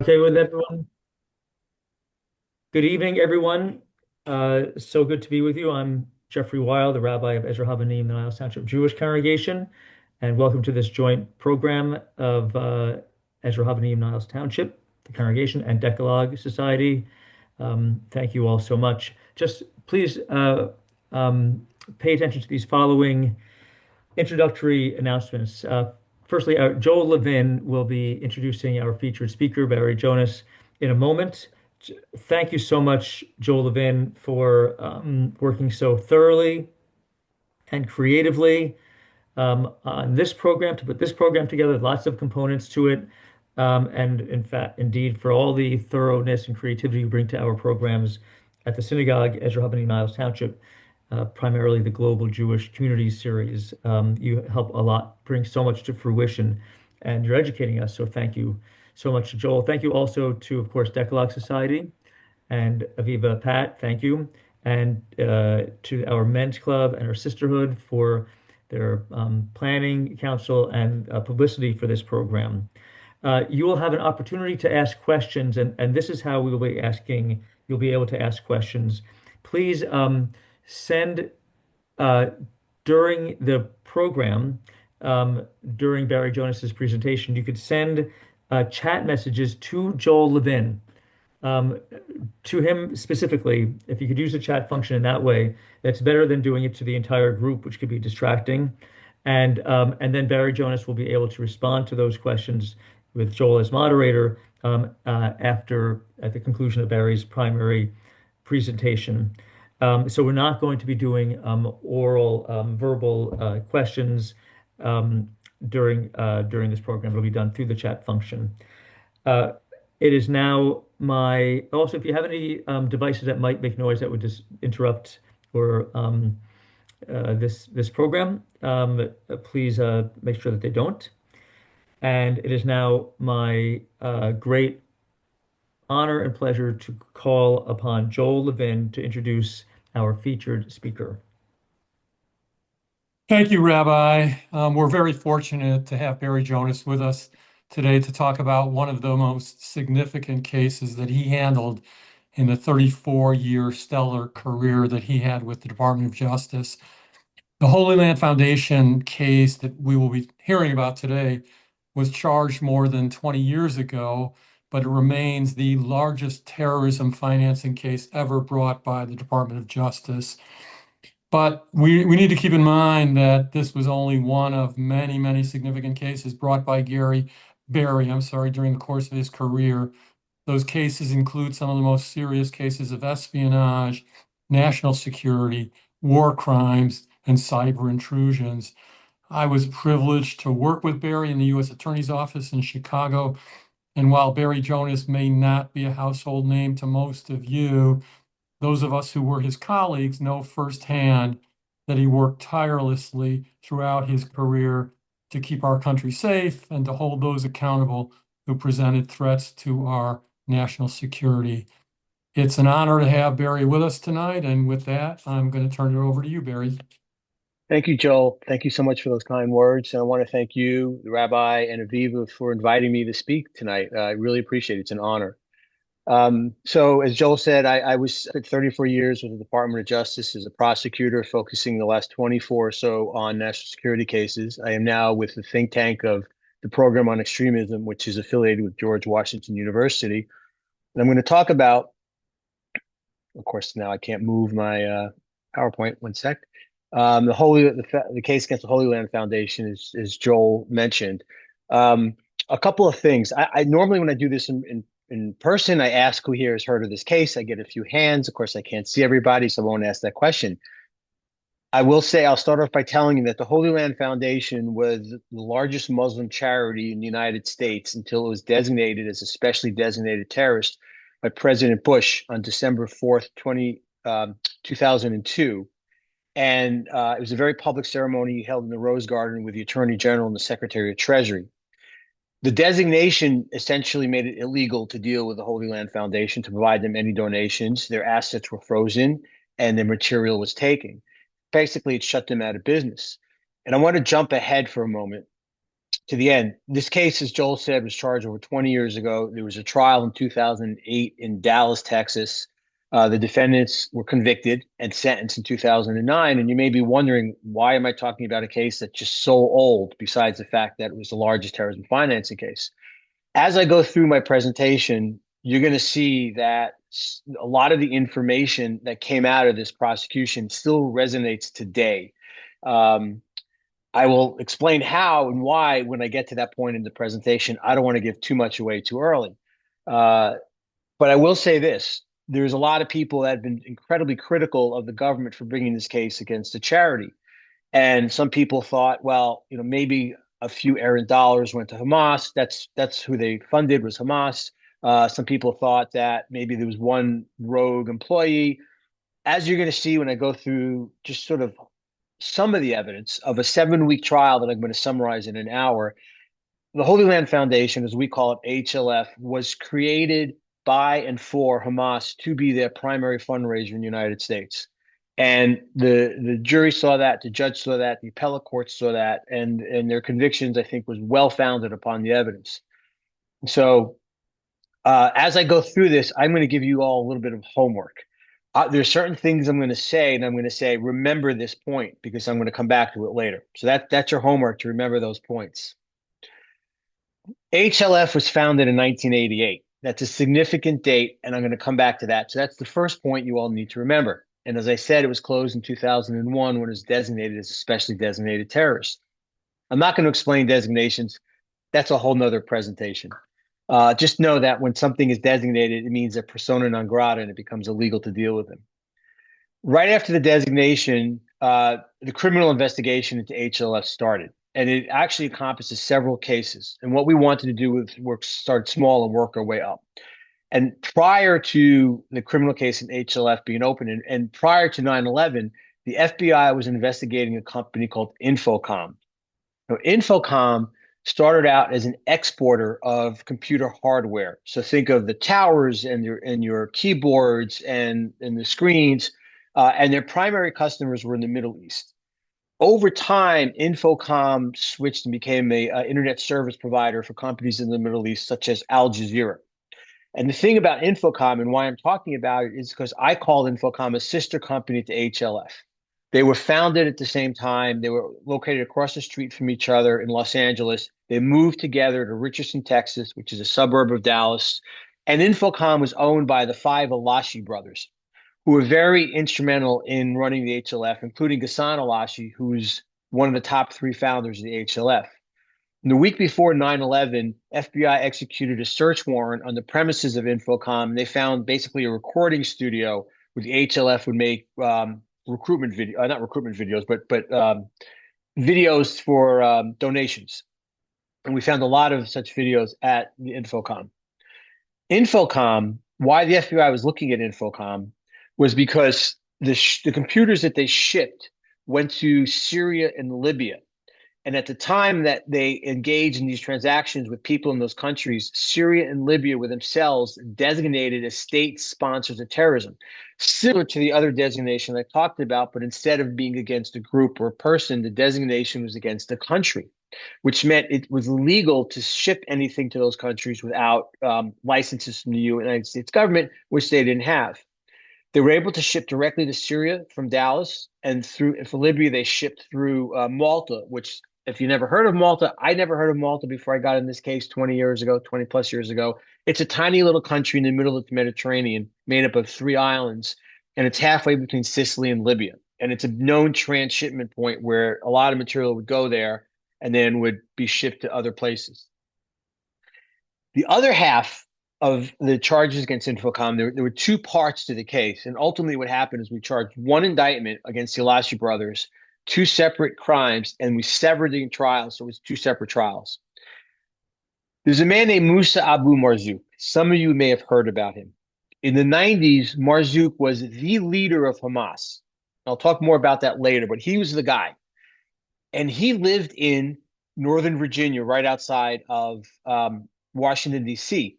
Okay, with everyone. Good evening, everyone. So good to be with you. I'm Jeffrey Weil, the rabbi of Ezra Habanim, the Niles Township Jewish Congregation, and welcome to this joint program of Ezra Habanim, Niles Township, the congregation, and Decalogue Society. Thank you all so much. Just please pay attention to these following introductory announcements. Firstly, Joel Levin will be introducing our featured speaker, Barry Jonas, in a moment. Thank you so much, Joel Levin, for working so thoroughly and creatively on this program to put this program together. Lots of components to it, and in fact, indeed, for all the thoroughness and creativity you bring to our programs at the synagogue, Ezra Habani Niles Township, primarily the Global Jewish Communities series. You help a lot, bring so much to fruition, and you're educating us. So thank you so much, Joel. Thank you also to, of course, Decalogue Society and Aviva Pat, thank you. And to our men's club and our sisterhood for their planning, counsel, and publicity for this program. You will have an opportunity to ask questions, and this is how we will be asking. You'll be able to ask questions. Please send uh, during the program, during Barry Jonas's presentation, you could send chat messages to Joel Levin. Um, to him specifically, if you could use the chat function in that way, that's better than doing it to the entire group, which could be distracting. And then Barry Jonas will be able to respond to those questions with Joel as moderator after at the conclusion of Barry's primary presentation. So we're not going to be doing oral, verbal questions um, during this program. It'll be done through the chat function. Uh, it is now my, also, if you have any devices that might make noise that would just interrupt or this program, please make sure that they don't. And it is now my great honor and pleasure to call upon Joel Levin to introduce our featured speaker. Thank you, Rabbi. We're very fortunate to have Barry Jonas with us today to talk about one of the most significant cases that he handled in the 34-year stellar career that he had with the Department of Justice. The Holy Land Foundation case that we will be hearing about today was charged more than 20 years ago, but it remains the largest terrorism financing case ever brought by the Department of Justice. But we need to keep in mind that this was only one of many, many significant cases brought by Barry, during the course of his career. Those cases include some of the most serious cases of espionage, national security, war crimes, and cyber intrusions. I was privileged to work with Barry in the U.S. Attorney's Office in Chicago. And while Barry Jonas may not be a household name to most of you, those of us who were his colleagues know firsthand that he worked tirelessly throughout his career to keep our country safe and to hold those accountable who presented threats to our national security. It's an honor to have Barry with us tonight. And with that, I'm going to turn it over to you, Barry. Thank you, Joel. Thank you so much for those kind words. And I want to thank you, the Rabbi, and Aviva for inviting me to speak tonight. I really appreciate it. It's an honor. So as Joel said, I spent 34 years with the Department of Justice as a prosecutor, focusing the last 24 or so on national security cases. I am now with the think tank of the Program on Extremism, which is affiliated with George Washington University. And I'm going to talk about, of course, now I can't move my PowerPoint. One sec. The case against the Holy Land Foundation, as Joel mentioned. A couple of things. I normally, when I do this in person, I ask who here has heard of this case. I get a few hands. Of course, I can't see everybody, so I won't ask that question. I will say, I'll start off by telling you that the Holy Land Foundation was the largest Muslim charity in the United States until it was designated as a specially designated terrorist by President Bush on December 4th, 2002. And it was a very public ceremony held in the Rose Garden with the Attorney General and the Secretary of Treasury. The designation essentially made it illegal to deal with the Holy Land Foundation, to provide them any donations. Their assets were frozen and their material was taken. Basically, it shut them out of business. And I want to jump ahead for a moment to the end. This case, as Joel said, was charged over 20 years ago. There was a trial in 2008 in Dallas, Texas. The defendants were convicted and sentenced in 2009. And you may be wondering, why am I talking about a case that's just so old, besides the fact that it was the largest terrorism financing case? As I go through my presentation, you're going to see that a lot of the information that came out of this prosecution still resonates today. I will explain how and why when I get to that point in the presentation. I don't want to give too much away too early. But I will say this. There's a lot of people that have been incredibly critical of the government for bringing this case against a charity. And some people thought, well, maybe a few errant dollars went to Hamas. That's who they funded, was Hamas. Some people thought that maybe there was one rogue employee. As you're going to see when I go through just sort of some of the evidence of a 7-week trial that I'm going to summarize in an hour, the Holy Land Foundation, as we call it, HLF, was created by and for Hamas to be their primary fundraiser in the United States. And the jury saw that, the judge saw that, the appellate court saw that, and their convictions, I think, was well founded upon the evidence. So as I go through this, I'm going to give you all a little bit of homework. There's certain things I'm going to say, and I'm going to say, remember this point, because I'm going to come back to it later. So that's your homework, to remember those points. HLF was founded in 1988. That's a significant date, and I'm going to come back to that. So that's the first point you all need to remember. And as I said, it was closed in 2001 when it was designated as a specially designated terrorist. I'm not going to explain designations. That's a whole nother presentation. Just know that when something is designated, it means they're persona non grata and it becomes illegal to deal with them. Right after the designation, the criminal investigation into HLF started, and it actually encompasses several cases. And what we wanted to do was start small and work our way up. And prior to the criminal case in HLF being opened, and prior to 9/11, the FBI was investigating a company called Infocom. Now, Infocom started out as an exporter of computer hardware. So think of the towers and your keyboards and the screens, and their primary customers were in the Middle East. Over time, Infocom switched and became a internet service provider for companies in the Middle East, such as Al Jazeera. And the thing about Infocom and why I'm talking about it is because I call Infocom a sister company to HLF. They were founded at the same time. They were located across the street from each other in Los Angeles. They moved together to Richardson, Texas, which is a suburb of Dallas. And Infocom was owned by the 5 Alashi brothers, who were very instrumental in running the HLF, including Ghassan Alashi, who's one of the top 3 founders of the HLF. And the week before 9/11, FBI executed a search warrant on the premises of Infocom. They found basically a recording studio where the HLF would make recruitment video, not recruitment videos, but videos for donations. And we found a lot of such videos at the Infocom. Infocom, why the FBI was looking at Infocom was because the computers that they shipped went to Syria and Libya. And at the time that they engaged in these transactions with people in those countries, Syria and Libya were themselves designated as state sponsors of terrorism, similar to the other designation I talked about, but instead of being against a group or a person, the designation was against a country, which meant it was legal to ship anything to those countries without licenses from the United States government, which they didn't have. They were able to ship directly to Syria from Dallas, and for Libya, they shipped through Malta, which, if you never heard of Malta, I never heard of Malta before I got in this case 20 years ago, 20 plus years ago. It's a tiny little country in the middle of the Mediterranean made up of 3 islands, and it's halfway between Sicily and Libya. And it's a known transshipment point where a lot of material would go there and then would be shipped to other places. The other half of the charges against Infocom, there were 2 parts to the case. And ultimately what happened is we charged 1 indictment against the Alashi brothers, 2 separate crimes, and we severed the trial. So it was 2 separate trials. There's a man named Musa Abu Marzouk. Some of you may have heard about him. In the 90s, Marzouk was the leader of Hamas. I'll talk more about that later, but he was the guy. And he lived in Northern Virginia, right outside of Washington, D.C.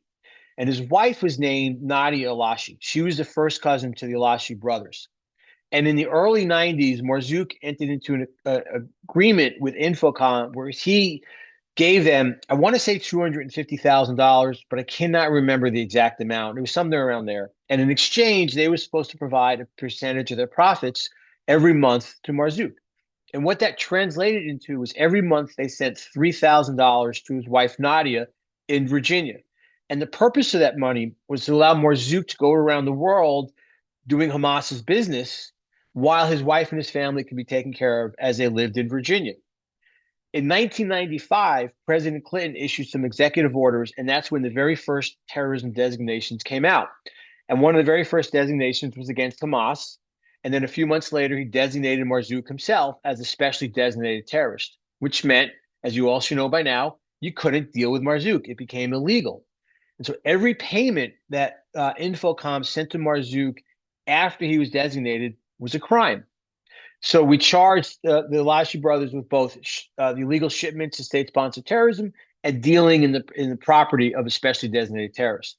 And his wife was named Nadia Alashi. She was the first cousin to the Alashi brothers. And in the early 90s, Marzouk entered into an agreement with Infocom where he gave them, I want to say $250,000, but I cannot remember the exact amount. It was somewhere around there. And in exchange, they were supposed to provide a percentage of their profits every month to Marzouk. And what that translated into was every month they sent $3,000 to his wife, Nadia, in Virginia. And the purpose of that money was to allow Marzouk to go around the world doing Hamas's business while his wife and his family could be taken care of as they lived in Virginia. In 1995, President Clinton issued some executive orders, and that's when the very first terrorism designations came out. And one of the very first designations was against Hamas. And then a few months later, he designated Marzouk himself as a specially designated terrorist, which meant, as you all should know by now, you couldn't deal with Marzouk. It became illegal. And so every payment that Infocom sent to Marzouk after he was designated was a crime. So we charged the Elashi brothers with both the illegal shipments to state-sponsored terrorism and dealing in the property of a specially designated terrorist.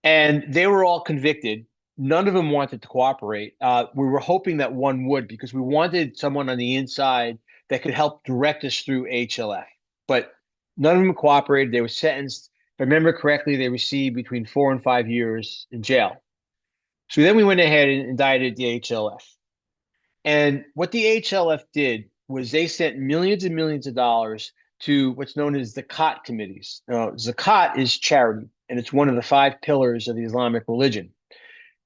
And they were all convicted. None of them wanted to cooperate. We were hoping that one would, because we wanted someone on the inside that could help direct us through HLF. But none of them cooperated. They were sentenced. If I remember correctly, they received between 4 and 5 years in jail. So then we went ahead and indicted the HLF. And what the HLF did was they sent millions and millions of dollars to what's known as zakat committees. Now, zakat is charity, and it's one of the 5 pillars of the Islamic religion.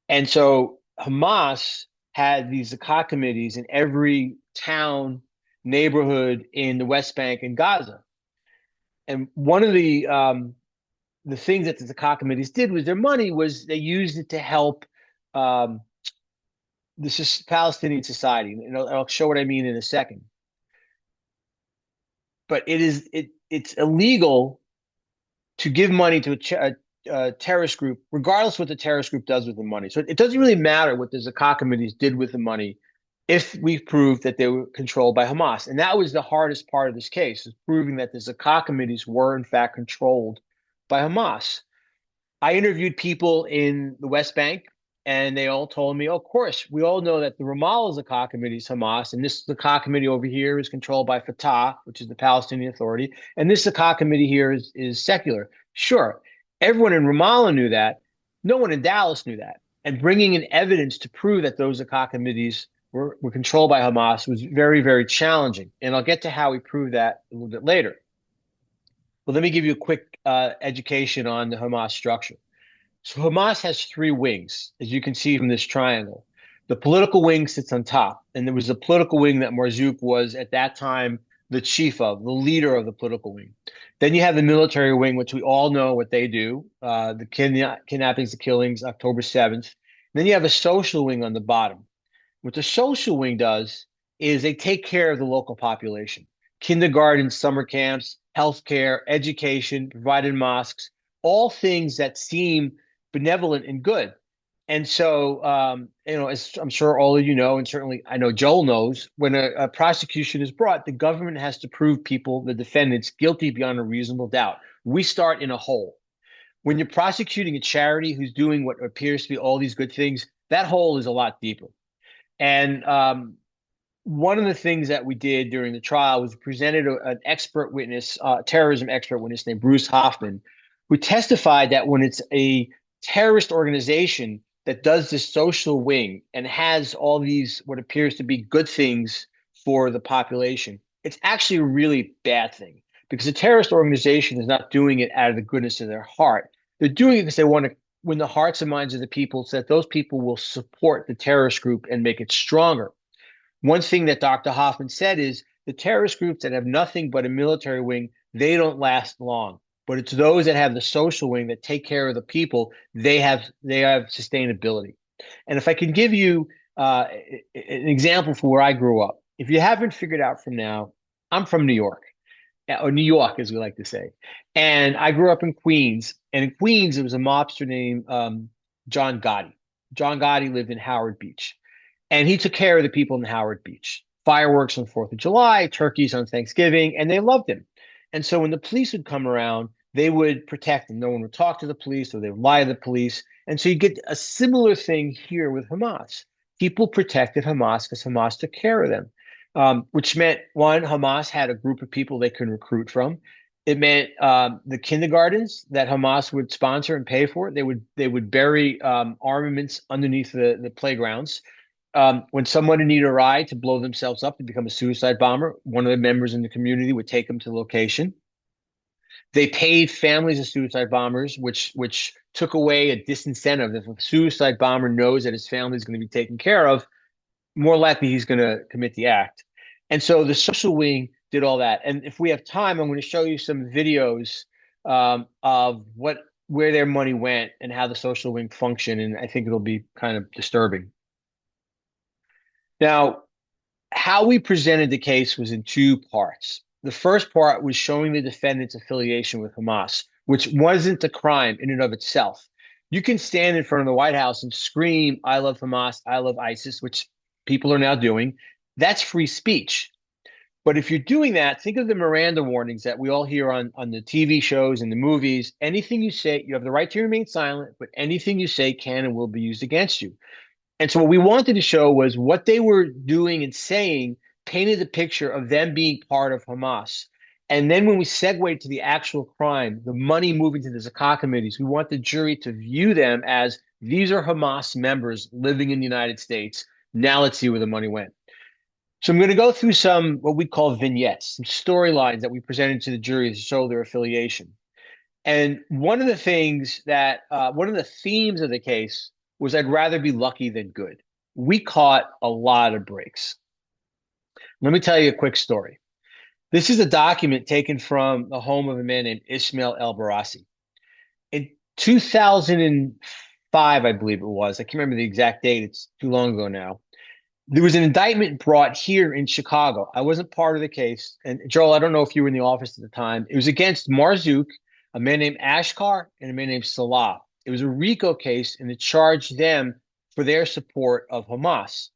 And so Hamas had these zakat committees in every town, neighborhood in the West Bank and Gaza. And one of the things that the zakat committees did with their money was they used it to help this is Palestinian society, and I'll show what I mean in a second. But it's illegal to give money to a terrorist group, regardless of what the terrorist group does with the money. So it doesn't really matter what the zakat committees did with the money if we prove that they were controlled by Hamas. And that was the hardest part of this case, is proving that the zakat committees were in fact controlled by Hamas. I interviewed people in the West Bank, and they all told me, oh, of course, we all know that the Ramallah Zakat Committee is Hamas, and this Zakat Committee over here is controlled by Fatah, which is the Palestinian Authority, and this Zakat Committee here is secular. Sure, everyone in Ramallah knew that. No one in Dallas knew that. And bringing in evidence to prove that those Zakat committees were controlled by Hamas was very, very challenging. And I'll get to how we prove that a little bit later. But let me give you a quick education on the Hamas structure. So Hamas has 3 wings, as you can see from this triangle. The political wing sits on top, and there was a political wing that Marzouk was at that time the chief of, the leader of the political wing. Then you have the military wing, which we all know what they do, the kidnappings, the killings, October 7th. Then you have a social wing on the bottom. What the social wing does is they take care of the local population. Kindergartens, summer camps, healthcare, education, provided mosques, all things that seem benevolent and good. And so, as I'm sure all of you know, and certainly I know Joel knows, when a prosecution is brought, the government has to prove people, the defendants, guilty beyond a reasonable doubt. We start in a hole. When you're prosecuting a charity who's doing what appears to be all these good things, that hole is a lot deeper. And one of the things that we did during the trial was presented an expert witness, terrorism expert witness named Bruce Hoffman, who testified that when it's a terrorist organization that does this social wing and has all these what appears to be good things for the population, it's actually a really bad thing, because a terrorist organization is not doing it out of the goodness of their heart. They're doing it because they want to win the hearts and minds of the people so that those people will support the terrorist group and make it stronger. One thing that Dr. Hoffman said is the terrorist groups that have nothing but a military wing, they don't last long. But it's those that have the social wing that take care of the people, they have sustainability. And if I can give you an example for where I grew up, if you haven't figured out from now, I'm from New York, or New York, as we like to say. And I grew up in Queens. And in Queens, there was a mobster named John Gotti. John Gotti lived in Howard Beach. And he took care of the people in Howard Beach. Fireworks on 4th of July, turkeys on Thanksgiving, and they loved him. And so when the police would come around, they would protect him. No one would talk to the police, or they would lie to the police. And so you get a similar thing here with Hamas. People protected Hamas because Hamas took care of them. which meant one, Hamas had a group of people they could recruit from. It meant the kindergartens that Hamas would sponsor and pay for. They would bury armaments underneath the playgrounds. When someone needed a ride to blow themselves up to become a suicide bomber, one of the members in the community would take them to the location. They paid families of suicide bombers, which took away a disincentive. If a suicide bomber knows that his family is going to be taken care of, more likely he's going to commit the act. And so the social wing did all that. And if we have time, I'm going to show you some videos of where their money went and how the social wing functioned. And I think it'll be kind of disturbing. Now, how we presented the case was in two parts. The first part was showing the defendant's affiliation with Hamas, which wasn't a crime in and of itself. You can stand in front of the White House and scream, "I love Hamas, I love ISIS," which people are now doing. That's free speech. But if you're doing that, think of the Miranda warnings that we all hear on the TV shows and the movies. Anything you say, you have the right to remain silent, but anything you say can and will be used against you. And so what we wanted to show was what they were doing and saying painted the picture of them being part of Hamas. And then when we segued to the actual crime, the money moving to the Zakat committees, we want the jury to view them as these are Hamas members living in the United States. Now let's see where the money went. So I'm going to go through some what we call vignettes, some storylines that we presented to the jury to show their affiliation. And one of the themes of the case was I'd rather be lucky than good. We caught a lot of breaks. Let me tell you a quick story. This is a document taken from the home of a man named Ismail El-Barassi. In 2005, I believe it was, I can't remember the exact date, it's too long ago now. There was an indictment brought here in Chicago. I wasn't part of the case. And Joel, I don't know if you were in the office at the time. It was against Marzouk, a man named Ashkar, and a man named Salah. It was a RICO case, and it charged them for their support of Hamas.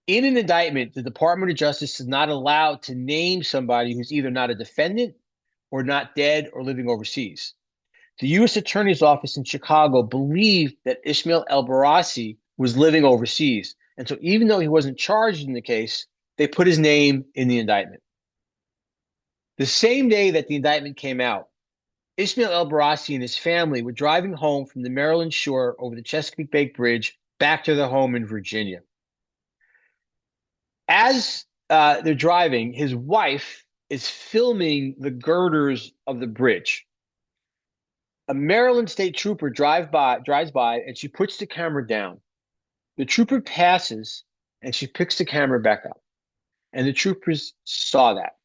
In an indictment, the Department of Justice is not allowed to name somebody who's either not a defendant or not dead or living overseas. The U.S. Attorney's Office in Chicago believed that Ismail El-Barassi was living overseas. And so even though he wasn't charged in the case, they put his name in the indictment. The same day that the indictment came out, Ismail El-Barassi and his family were driving home from the Maryland shore over the Chesapeake Bay Bridge back to their home in Virginia. As they're driving, his wife is filming the girders of the bridge. A Maryland state trooper drives by, and she puts the camera down. The trooper passes, and she picks the camera back up. And the troopers saw that.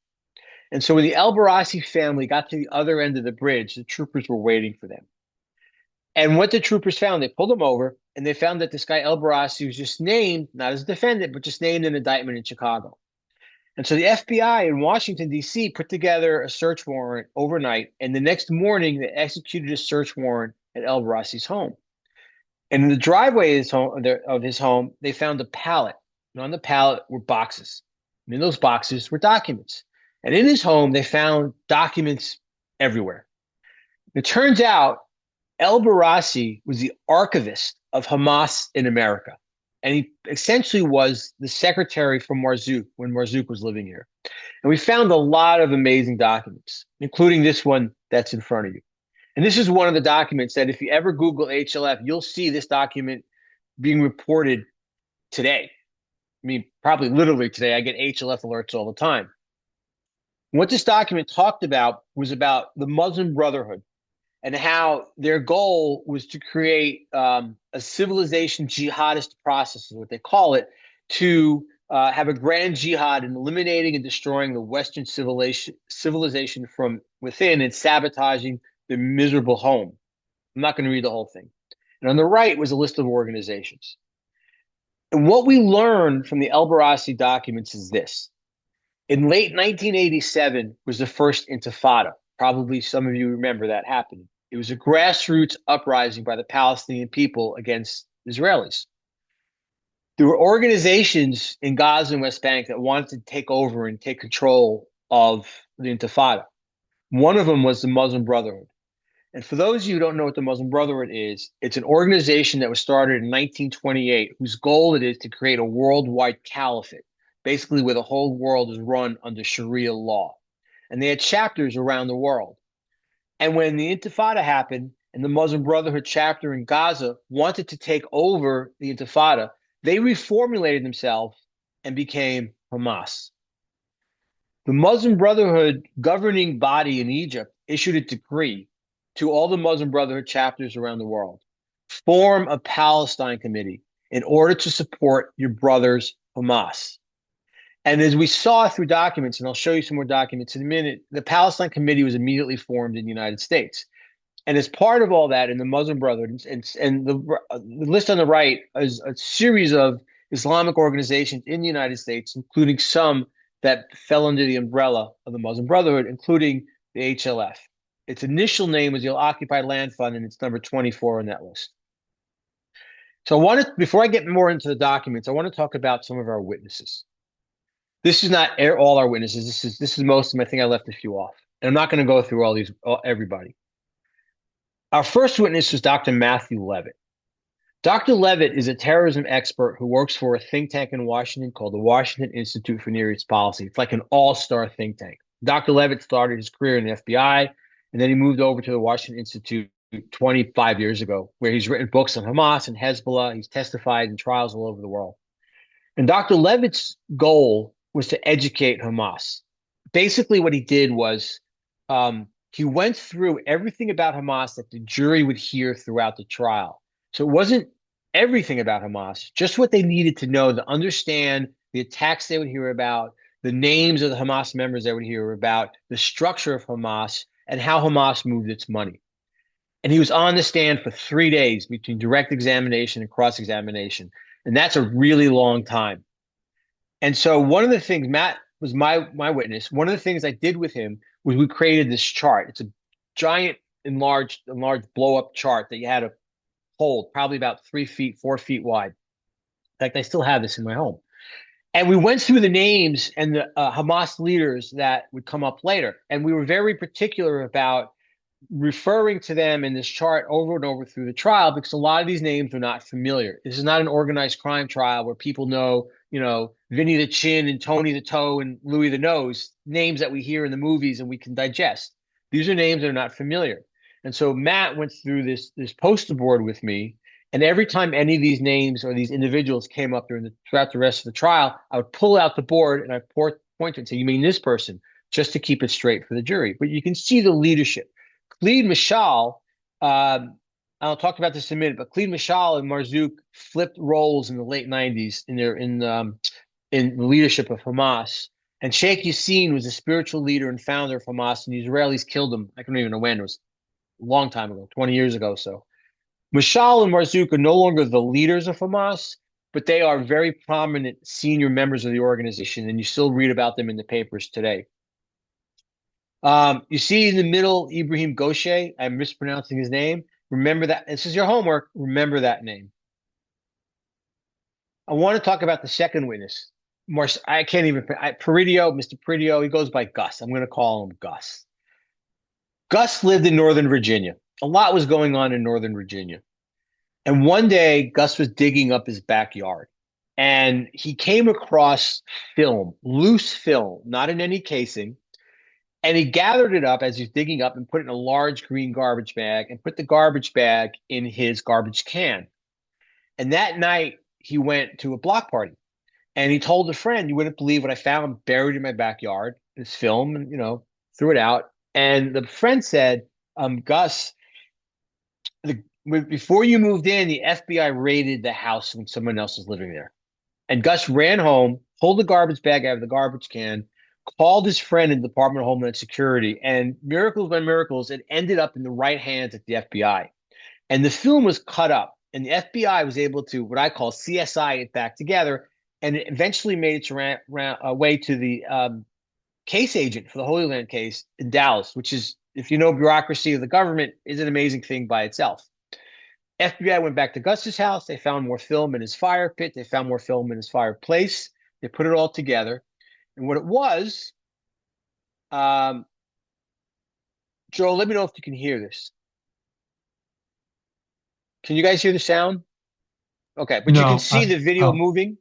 And so when the El-Barassi family got to the other end of the bridge, the troopers were waiting for them. And what the troopers found, they pulled them over, and they found that this guy El-Barassi was just named, not as a defendant, but just named in an indictment in Chicago. And so the FBI in Washington, D.C. put together a search warrant overnight, and the next morning they executed a search warrant at El-Barassi's home. And in the driveway of his home, they found a pallet. And on the pallet were boxes. And in those boxes were documents. And in his home, they found documents everywhere. It turns out El-Barassi was the archivist of Hamas in America. And he essentially was the secretary for Marzouk when Marzouk was living here. And we found a lot of amazing documents, including this one that's in front of you. And this is one of the documents that if you ever Google HLF, you'll see this document being reported today. I mean, probably literally today. I get HLF alerts all the time. What this document talked about was about the Muslim Brotherhood and how their goal was to create a civilization jihadist process, is what they call it, to have a grand jihad in eliminating and destroying the Western civilization from within and sabotaging the miserable home. I'm not going to read the whole thing. And on the right was a list of organizations. And what we learned from the El-Barassi documents is this. In late 1987 was the first Intifada. Probably some of you remember that happening. It was a grassroots uprising by the Palestinian people against Israelis. There were organizations in Gaza and West Bank that wanted to take over and take control of the Intifada. One of them was the Muslim Brotherhood. And for those of you who don't know what the Muslim Brotherhood is, it's an organization that was started in 1928 whose goal it is to create a worldwide caliphate. basically where the whole world is run under Sharia law. And they had chapters around the world. And when the Intifada happened and the Muslim Brotherhood chapter in Gaza wanted to take over the Intifada, they reformulated themselves and became Hamas. The Muslim Brotherhood governing body in Egypt issued a decree to all the Muslim Brotherhood chapters around the world. Form a Palestine committee in order to support your brothers, Hamas. And as we saw through documents, and I'll show you some more documents in a minute, the Palestine committee was immediately formed in the United States. And as part of all that, in the Muslim Brotherhood, and the list on the right is a series of Islamic organizations in the United States, including some that fell under the umbrella of the Muslim Brotherhood, including the HLF. Its initial name was the Occupied Land Fund, and it's number 24 on that list. So before I get more into the documents, I want to talk about some of our witnesses. This is not all our witnesses. This is most of them. I think I left a few off. And I'm not going to go through everybody. Our first witness was Dr. Matthew Levitt. Dr. Levitt is a terrorism expert who works for a think tank in Washington called the Washington Institute for Near East Policy. It's like an all-star think tank. Dr. Levitt started his career in the FBI, and then he moved over to the Washington Institute 25 years ago, where he's written books on Hamas and Hezbollah. He's testified in trials all over the world. And Dr. Levitt's goal was to educate Hamas. Basically, what he did was he went through everything about Hamas that the jury would hear throughout the trial. So it wasn't everything about Hamas, just what they needed to know to understand the attacks they would hear about, the names of the Hamas members they would hear about, the structure of Hamas, and how Hamas moved its money. And he was on the stand for 3 days between direct examination and cross-examination. And that's a really long time. And so one of the things, Matt was my witness, one of the things I did with him was we created this chart. It's a giant enlarged blow-up chart that you had to hold, probably about 3 feet, 4 feet wide. In fact, I still have this in my home. And we went through the names and the Hamas leaders that would come up later. And we were very particular about referring to them in this chart over and over through the trial because a lot of these names are not familiar. This is not an organized crime trial where people know, Vinny the Chin and Tony the Toe and Louis the Nose, names that we hear in the movies and we can digest. These are names that are not familiar. And so Matt went through this poster board with me, and every time any of these names or these individuals came up throughout the rest of the trial, I would pull out the board and I point to and say, "You mean this person?" just to keep it straight for the jury. But you can see the leadership. Khalid Mashal, I'll talk about this in a minute, but Khalid Mashal and Marzouk flipped roles in the late 90s in the leadership of Hamas. And Sheikh Yassin was a spiritual leader and founder of Hamas, and the Israelis killed him. I don't even know when. It was a long time ago, 20 years ago. So Mashal and Marzouk are no longer the leaders of Hamas, but they are very prominent senior members of the organization, and you still read about them in the papers today. You see in the middle, Ibrahim Goshe. I'm mispronouncing his name. Remember that. This is your homework. Remember that name. I want to talk about the second witness. I can't even. Peridio, Mr. Peridio. He goes by Gus. I'm going to call him Gus. Gus lived in Northern Virginia. A lot was going on in Northern Virginia. And one day, Gus was digging up his backyard. And he came across film, loose film, not in any casing. And he gathered it up as he's digging up and put it in a large green garbage bag and put the garbage bag in his garbage can. And that night, he went to a block party. And he told a friend, "You wouldn't believe what I found buried in my backyard, this film," and, threw it out. And the friend said, "Gus, before you moved in, the FBI raided the house when someone else was living there." And Gus ran home, pulled the garbage bag out of the garbage can, called his friend in the Department of Homeland Security, and miracles by miracles, it ended up in the right hands at the FBI. And the film was cut up, and the FBI was able to, what I call CSI it back together, and it eventually made its way to the case agent for the Holy Land case in Dallas, which is, if you know bureaucracy of the government, is an amazing thing by itself. FBI went back to Gus's house. They found more film in his fire pit. They found more film in his fireplace. They put it all together. And what it was, Joel, let me know if you can hear this. Can you guys hear the sound? Okay, but you can No, see the video moving.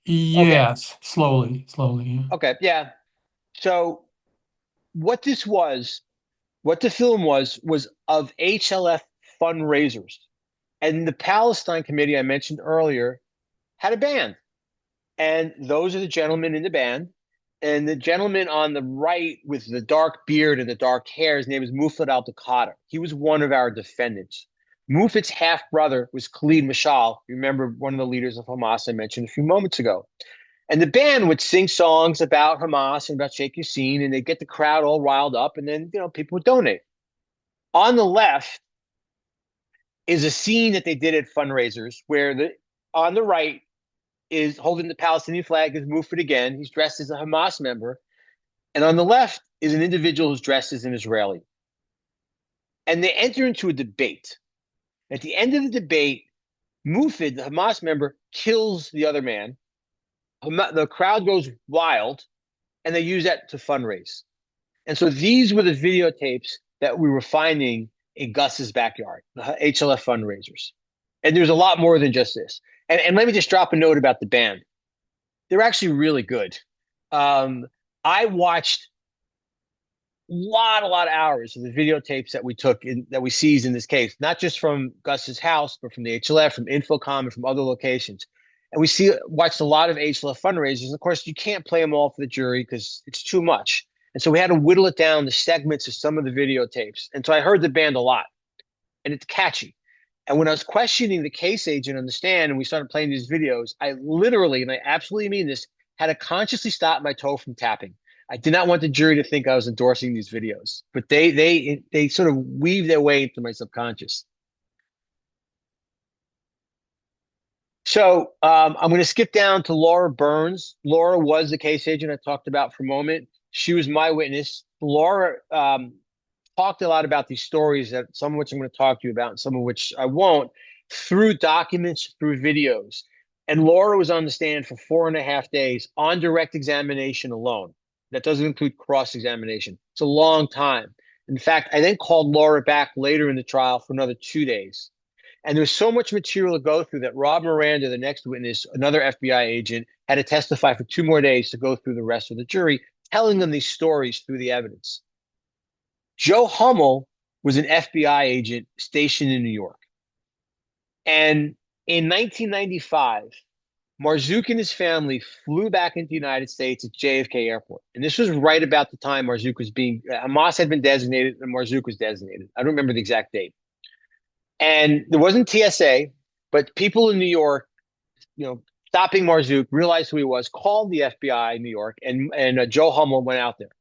Okay. Yes, slowly. Yeah. Okay. Yeah. So what this was, what the film was of HLF fundraisers. And the Palestine Committee I mentioned earlier had a band. And those are the gentlemen in the band. And the gentleman on the right with the dark beard and the dark hair, his name is Mufat al-Dakata. He was one of our defendants. Mufat's half brother was Khalid Mashal. You remember one of the leaders of Hamas I mentioned a few moments ago. And the band would sing songs about Hamas and about Sheikh Yassin, and they'd get the crowd all riled up, and then people would donate. On the left is a scene that they did at fundraisers where the on the right is holding the Palestinian flag is Mufid again. He's dressed as a Hamas member. And on the left is an individual who's dressed as an Israeli. And they enter into a debate. At the end of the debate, Mufid, the Hamas member, kills the other man. The crowd goes wild, and they use that to fundraise. And so these were the videotapes that we were finding in Gus's backyard, the HLF fundraisers. And there's a lot more than just this. And let me just drop a note about the band. They're actually really good. I watched a lot of hours of the videotapes that we took that we seized in this case, not just from Gus's house, but from the HLF, from Infocom, and from other locations. And watched a lot of HLF fundraisers. And of course, you can't play them all for the jury because it's too much. And so we had to whittle it down to segments of some of the videotapes. And so I heard the band a lot, and it's catchy. And when I was questioning the case agent on the stand and we started playing these videos, I literally, and I absolutely mean this, had to consciously stop my toe from tapping. I did not want the jury to think I was endorsing these videos, but they sort of weave their way into my subconscious. So I'm going to skip down to Laura Burns. Laura was the case agent I talked about for a moment. She was my witness. Laura talked a lot about these stories, that some of which I'm going to talk to you about and some of which I won't, through documents, through videos. And Laura was on the stand for 4.5 days on direct examination alone. That doesn't include cross-examination. It's a long time. In fact, I then called Laura back later in the trial for another 2 days. And there was so much material to go through that Rob Miranda, the next witness, another FBI agent, had to testify for 2 more days to go through the rest of the jury, telling them these stories through the evidence. Joe Hummel was an FBI agent stationed in New York. And in 1995, Marzouk and his family flew back into the United States at JFK Airport. And this was right about the time Hamas had been designated and Marzouk was designated. I don't remember the exact date. And there wasn't TSA, but people in New York, stopping Marzouk, realized who he was, called the FBI in New York, and Joe Hummel went out there.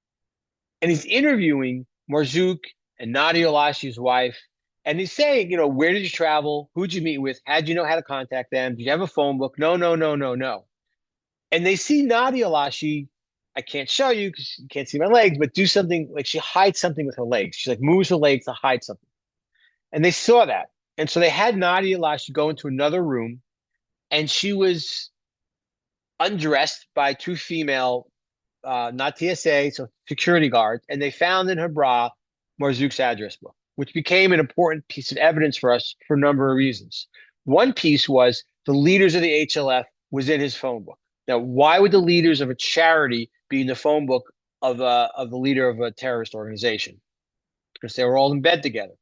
And he's interviewing Marzouk and Nadia Lashi's wife. And he's saying, where did you travel? Who'd you meet with? How'd you know how to contact them? Did you have a phone book? No. And they see Nadia Lashi. I can't show you because you can't see my legs, but do something like she hides something with her legs. She moves her legs to hide something. And they saw that. And so they had Nadia Lashi go into another room, and she was undressed by two female, not TSA, so security guards, and they found in her bra Marzouk's address book, which became an important piece of evidence for us for a number of reasons. One piece was the leaders of the HLF was in his phone book. Now, why would the leaders of a charity be in the phone book of the leader of a terrorist organization? Because they were all in bed together.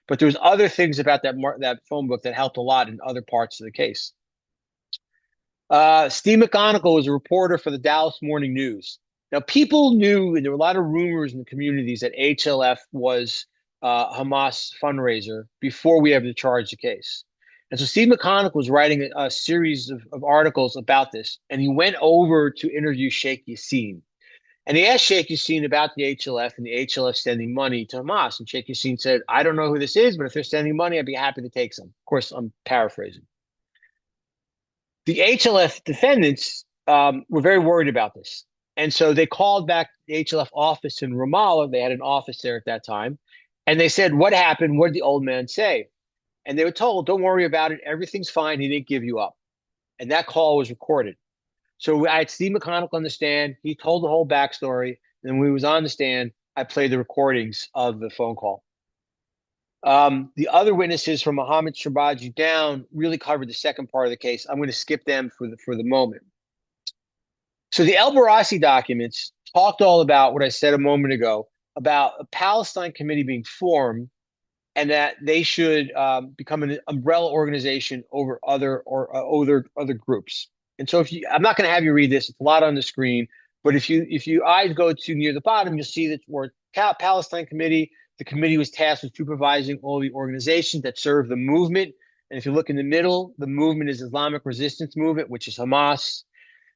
But there was other things about that phone book that helped a lot in other parts of the case. Steve McConicle was a reporter for the Dallas Morning News. Now, people knew, and there were a lot of rumors in the communities that HLF was Hamas fundraiser before we ever charged the case. And so Steve McConicle was writing a series of articles about this, and he went over to interview Sheikh Yassin. And he asked Sheikh Yassin about the HLF and the HLF sending money to Hamas. And Sheikh Yassin said, I don't know who this is, but if they're sending money, I'd be happy to take some. Of course, I'm paraphrasing. The HLF defendants were very worried about this. And so they called back the HLF office in Ramallah. They had an office there at that time. And they said, what happened? What did the old man say? And they were told, don't worry about it. Everything's fine. He didn't give you up. And that call was recorded. So I had Steve McConicle on the stand. He told the whole backstory. And when he was on the stand, I played the recordings of the phone call. The other witnesses from Mohammed Sherbaji down really covered the second part of the case. I'm going to skip them for the moment. So the El Barassi documents talked all about what I said a moment ago about a Palestine committee being formed and that they should become an umbrella organization over other groups. And so I'm not going to have you read this; it's a lot on the screen. But if you eyes go to near the bottom, you'll see that word Palestine Committee. The committee was tasked with supervising all the organizations that serve the movement. And if you look in the middle, the movement is Islamic Resistance Movement, which is Hamas.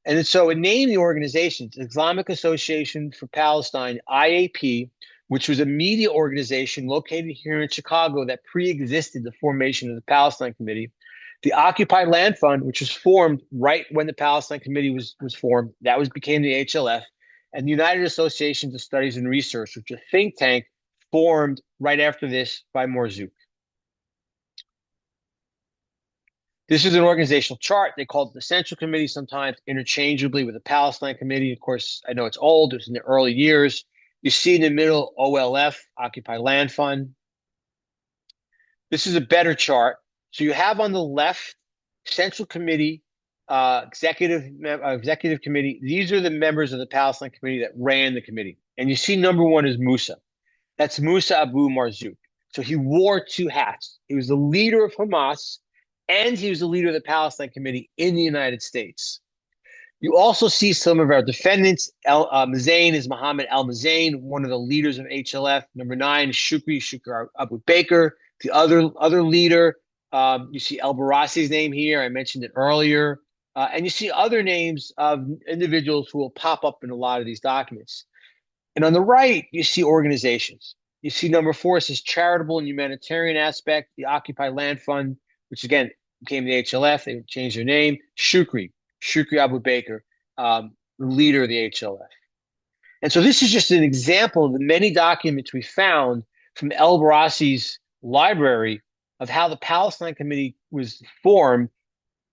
And so it named the organizations Islamic Association for Palestine, IAP, which was a media organization located here in Chicago that pre-existed the formation of the Palestine Committee. The Occupied Land Fund, which was formed right when the Palestine Committee was formed, became the HLF, and the United Associations of Studies and Research, which is a think tank formed right after this by Marzouk. This is an organizational chart. They called it the Central Committee sometimes interchangeably with the Palestine Committee. Of course, I know it's old. It was in the early years. You see in the middle, OLF, Occupied Land Fund. This is a better chart. So you have on the left, Central Committee, Executive Committee. These are the members of the Palestine Committee that ran the committee. And you see number one is Musa. That's Musa Abu Marzouk. So he wore two hats. He was the leader of Hamas, and he was the leader of the Palestine Committee in the United States. You also see some of our defendants. Mazain is Mohammed Al-Mazain, one of the leaders of HLF. Number 9 is Shukri Abu Baker, the other leader. You see El Barassi's name here. I mentioned it earlier. And you see other names of individuals who will pop up in a lot of these documents. And on the right, you see organizations. You see number 4 says charitable and humanitarian aspect, the Occupied Land Fund, which again became the HLF. They changed their name. Shukri Abu Baker, the leader of the HLF. And so this is just an example of the many documents we found from El Barassi's library of how the Palestine Committee was formed,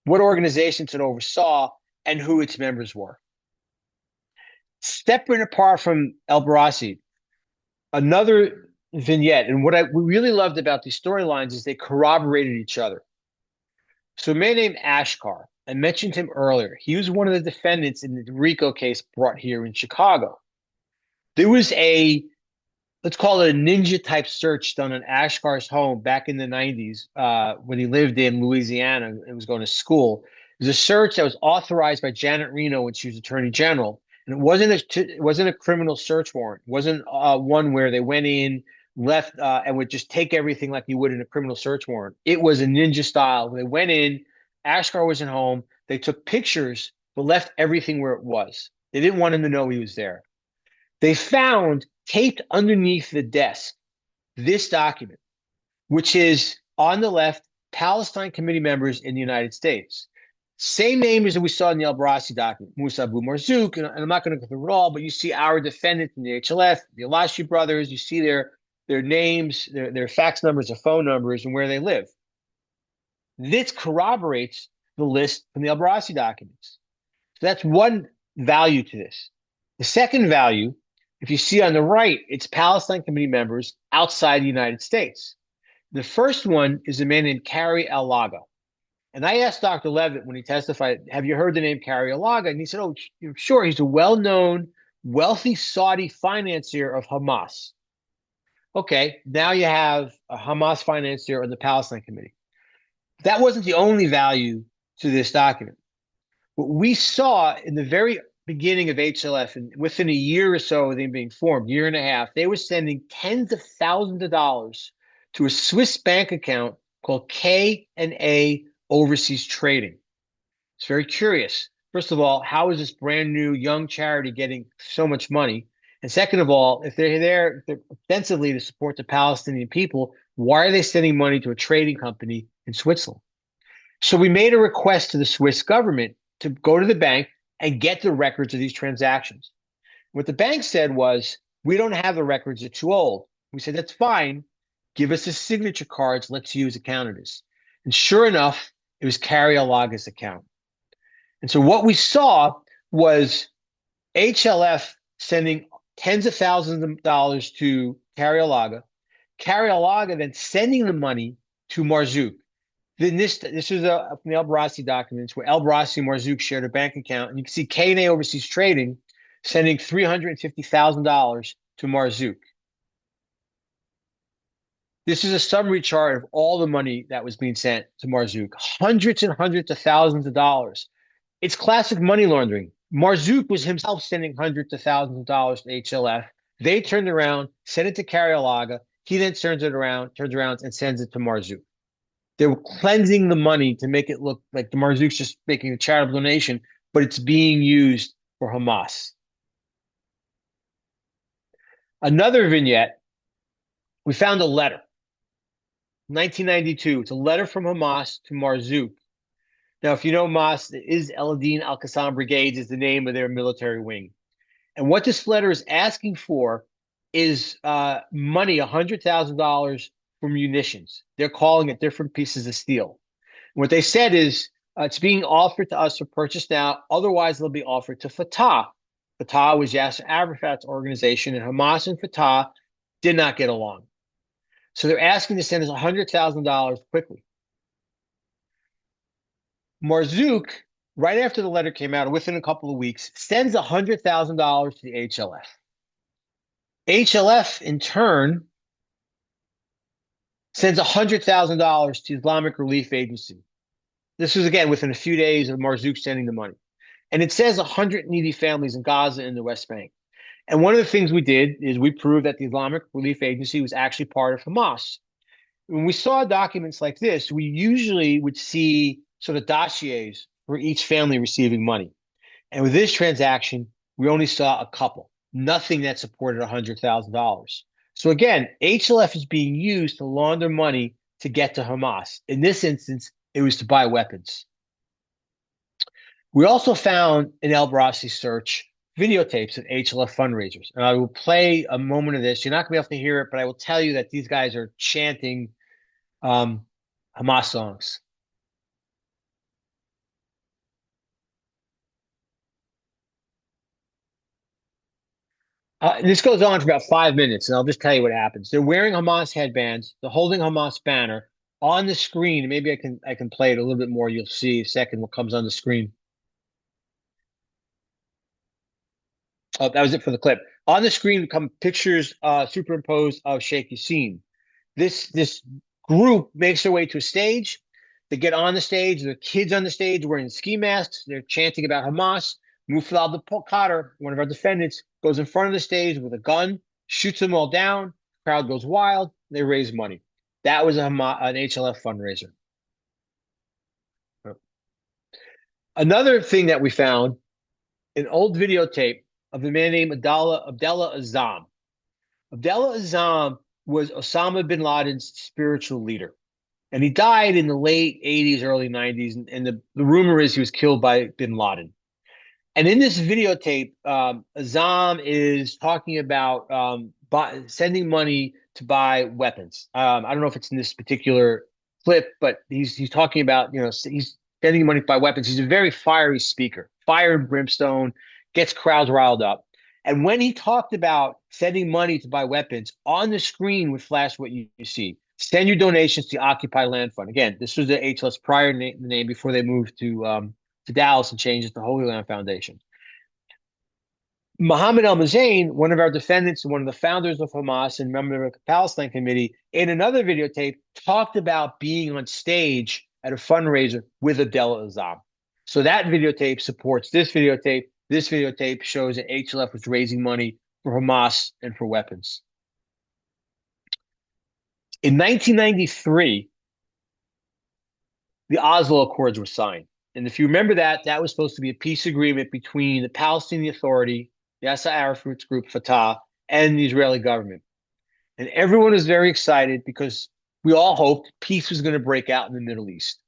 what organizations it oversaw, and who its members were. Separate apart from El Barassi, another vignette, and what we really loved about these storylines is they corroborated each other. So a man named Ashkar, I mentioned him earlier. He was one of the defendants in the RICO case brought here in Chicago. There was let's call it a ninja type search done on Ashkar's home back in the 90s when he lived in Louisiana and was going to school. It was a search that was authorized by Janet Reno when she was Attorney General. And it wasn't a criminal search warrant. It wasn't one where they went in, left, and would just take everything like you would in a criminal search warrant. It was a ninja style. They went in, Ashkar wasn't home. They took pictures, but left everything where it was. They didn't want him to know he was there. They found taped underneath the desk this document, which is on the left, Palestine Committee members in the United States. Same name as we saw in the El Barassi document, Musa Abu Marzouk, and I'm not going to go through it all, but you see our defendants in the HLF, the Alashi brothers, you see their names, their fax numbers, their phone numbers, and where they live. This corroborates the list from the El Barassi documents. So that's one value to this. The second value, if you see on the right, it's Palestine Committee members outside the United States. The first one is a man named Kari Al-Laga. And I asked Dr. Levitt when he testified, have you heard the name Kari Al-Laga? And he said, oh, sure. He's a well-known, wealthy Saudi financier of Hamas. Okay, now you have a Hamas financier on the Palestine Committee. That wasn't the only value to this document. What we saw in the very beginning of HLF, and within a year or so of them being formed, year and a half, they were sending tens of thousands of dollars to a Swiss bank account called K&A Overseas Trading. It's very curious. First of all, how is this brand new young charity getting so much money? And second of all, if they're there ostensibly to support the Palestinian people, why are they sending money to a trading company in Switzerland? So we made a request to the Swiss government to go to the bank and get the records of these transactions. What the bank said was, we don't have the records, they're too old. We said, that's fine. Give us the signature cards, let's use account it is. And sure enough, it was Kari Al-Laga's account. And so what we saw was HLF sending tens of thousands of dollars to Kari Al-Laga, Kari Al-Laga then sending the money to Marzouk. This is from the El Barassi documents where El Barassi and Marzouk shared a bank account, and you can see K&A Overseas Trading sending $350,000 to Marzouk. This is a summary chart of all the money that was being sent to Marzouk, hundreds and hundreds of thousands of dollars. It's classic money laundering. Marzouk was himself sending hundreds of thousands of dollars to HLF. They turned around, sent it to Cariolaga. He then turns around and sends it to Marzouk. They were cleansing the money to make it look like the Marzouk's just making a charitable donation, but it's being used for Hamas. Another vignette, we found a letter. 1992. It's a letter from Hamas to Marzouk. Now, if you know Hamas, it is El-Adin Al-Qassam Brigades is the name of their military wing. And what this letter is asking for is money, $100,000 for munitions. They're calling it different pieces of steel. And what they said is it's being offered to us for purchase now. Otherwise, it'll be offered to Fatah. Fatah was Yasser Arafat's organization, and Hamas and Fatah did not get along. So they're asking to send us $100,000 quickly. Marzouk, right after the letter came out, within a couple of weeks, sends $100,000 to the HLF. HLF, in turn, sends $100,000 to Islamic Relief Agency. This was, again, within a few days of Marzouk sending the money. And it says 100 needy families in Gaza and the West Bank. And one of the things we did is we proved that the Islamic Relief Agency was actually part of Hamas. When we saw documents like this, we usually would see sort of dossiers for each family receiving money. And with this transaction, we only saw a couple, nothing that supported $100,000. So again, HLF is being used to launder money to get to Hamas. In this instance, it was to buy weapons. We also found in El Barassi's search videotapes of HLF fundraisers. And I will play a moment of this. You're not going to be able to hear it, but I will tell you that these guys are chanting Hamas songs. This goes on for about 5 minutes, and I'll just tell you what happens. They're wearing Hamas headbands. They're holding Hamas banner on the screen. Maybe I can play it a little bit more. You'll see a second what comes on the screen. Oh, that was it for the clip. On the screen come pictures superimposed of Sheikh Yassin. This group makes their way to a stage. They get on the stage. There are kids on the stage wearing ski masks. They're chanting about Hamas. Mufti al-Qatar, one of our defendants, goes in front of the stage with a gun, shoots them all down. The crowd goes wild. They raise money. That was an HLF fundraiser. Another thing that we found, an old videotape of a man named Abdallah Azzam. Abdallah Azzam was Osama bin Laden's spiritual leader. And he died in the late 80s, early 90s. And the rumor is he was killed by bin Laden. And in this videotape, Azzam is talking about sending money to buy weapons. I don't know if it's in this particular clip, but he's talking about, he's spending money to buy weapons. He's a very fiery speaker, fire and brimstone, gets crowds riled up. And when he talked about sending money to buy weapons, on the screen would flash what you see. Send your donations to the Occupy Land Fund. Again, this was the HLS prior name before they moved to Dallas and changed it to Holy Land Foundation. Mohammed al-Mazain, one of our defendants and one of the founders of Hamas and member of the Palestine Committee, in another videotape, talked about being on stage at a fundraiser with Abdallah Azzam. So that videotape supports this videotape. This videotape shows that HLF was raising money for Hamas and for weapons. In 1993, the Oslo Accords were signed. And if you remember that, that was supposed to be a peace agreement between the Palestinian Authority, Yasser Arafat's group, Fatah, and the Israeli government. And everyone was very excited because we all hoped peace was going to break out in the Middle East.